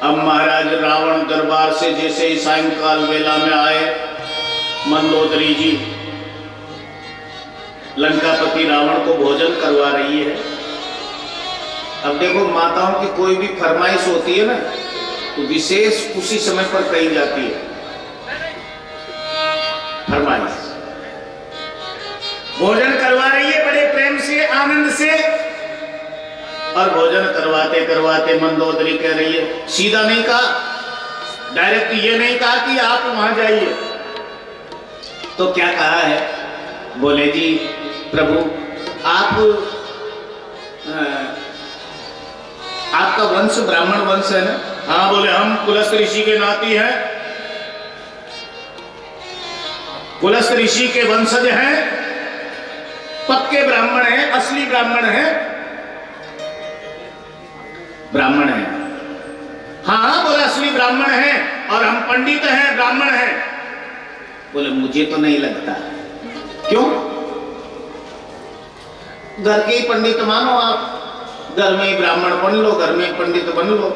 अब महाराज रावण दरबार से जैसे ही सायंकाल वेला में आए, मंदोदरी जी लंकापति रावण को भोजन करवा रही है। अब देखो, माताओं की कोई भी फरमाइश होती है ना, तो विशेष उसी समय पर कही जाती है फरमाइश। भोजन करवा रही है बड़े प्रेम से, आनंद से, और भोजन करवाते करवाते मंदोदरी कह रही है, सीधा नहीं कहा, डायरेक्ट ये नहीं कहा कि आप वहां जाइए, तो क्या कहा है? बोले जी प्रभु, आपका वंश ब्राह्मण वंश है ना? हाँ। बोले हम कुलस्थ ऋषि के नाती हैं, कुलस्थ ऋषि के वंशज हैं, पक्के ब्राह्मण हैं, असली ब्राह्मण हैं, ब्राह्मण हैं। हाँ बोले असली ब्राह्मण हैं, और हम पंडित हैं, ब्राह्मण हैं। बोले मुझे तो नहीं लगता। क्यों? घर के ही पंडित मानो आप, घर में ही ब्राह्मण बन लो, घर में ही पंडित बन लो।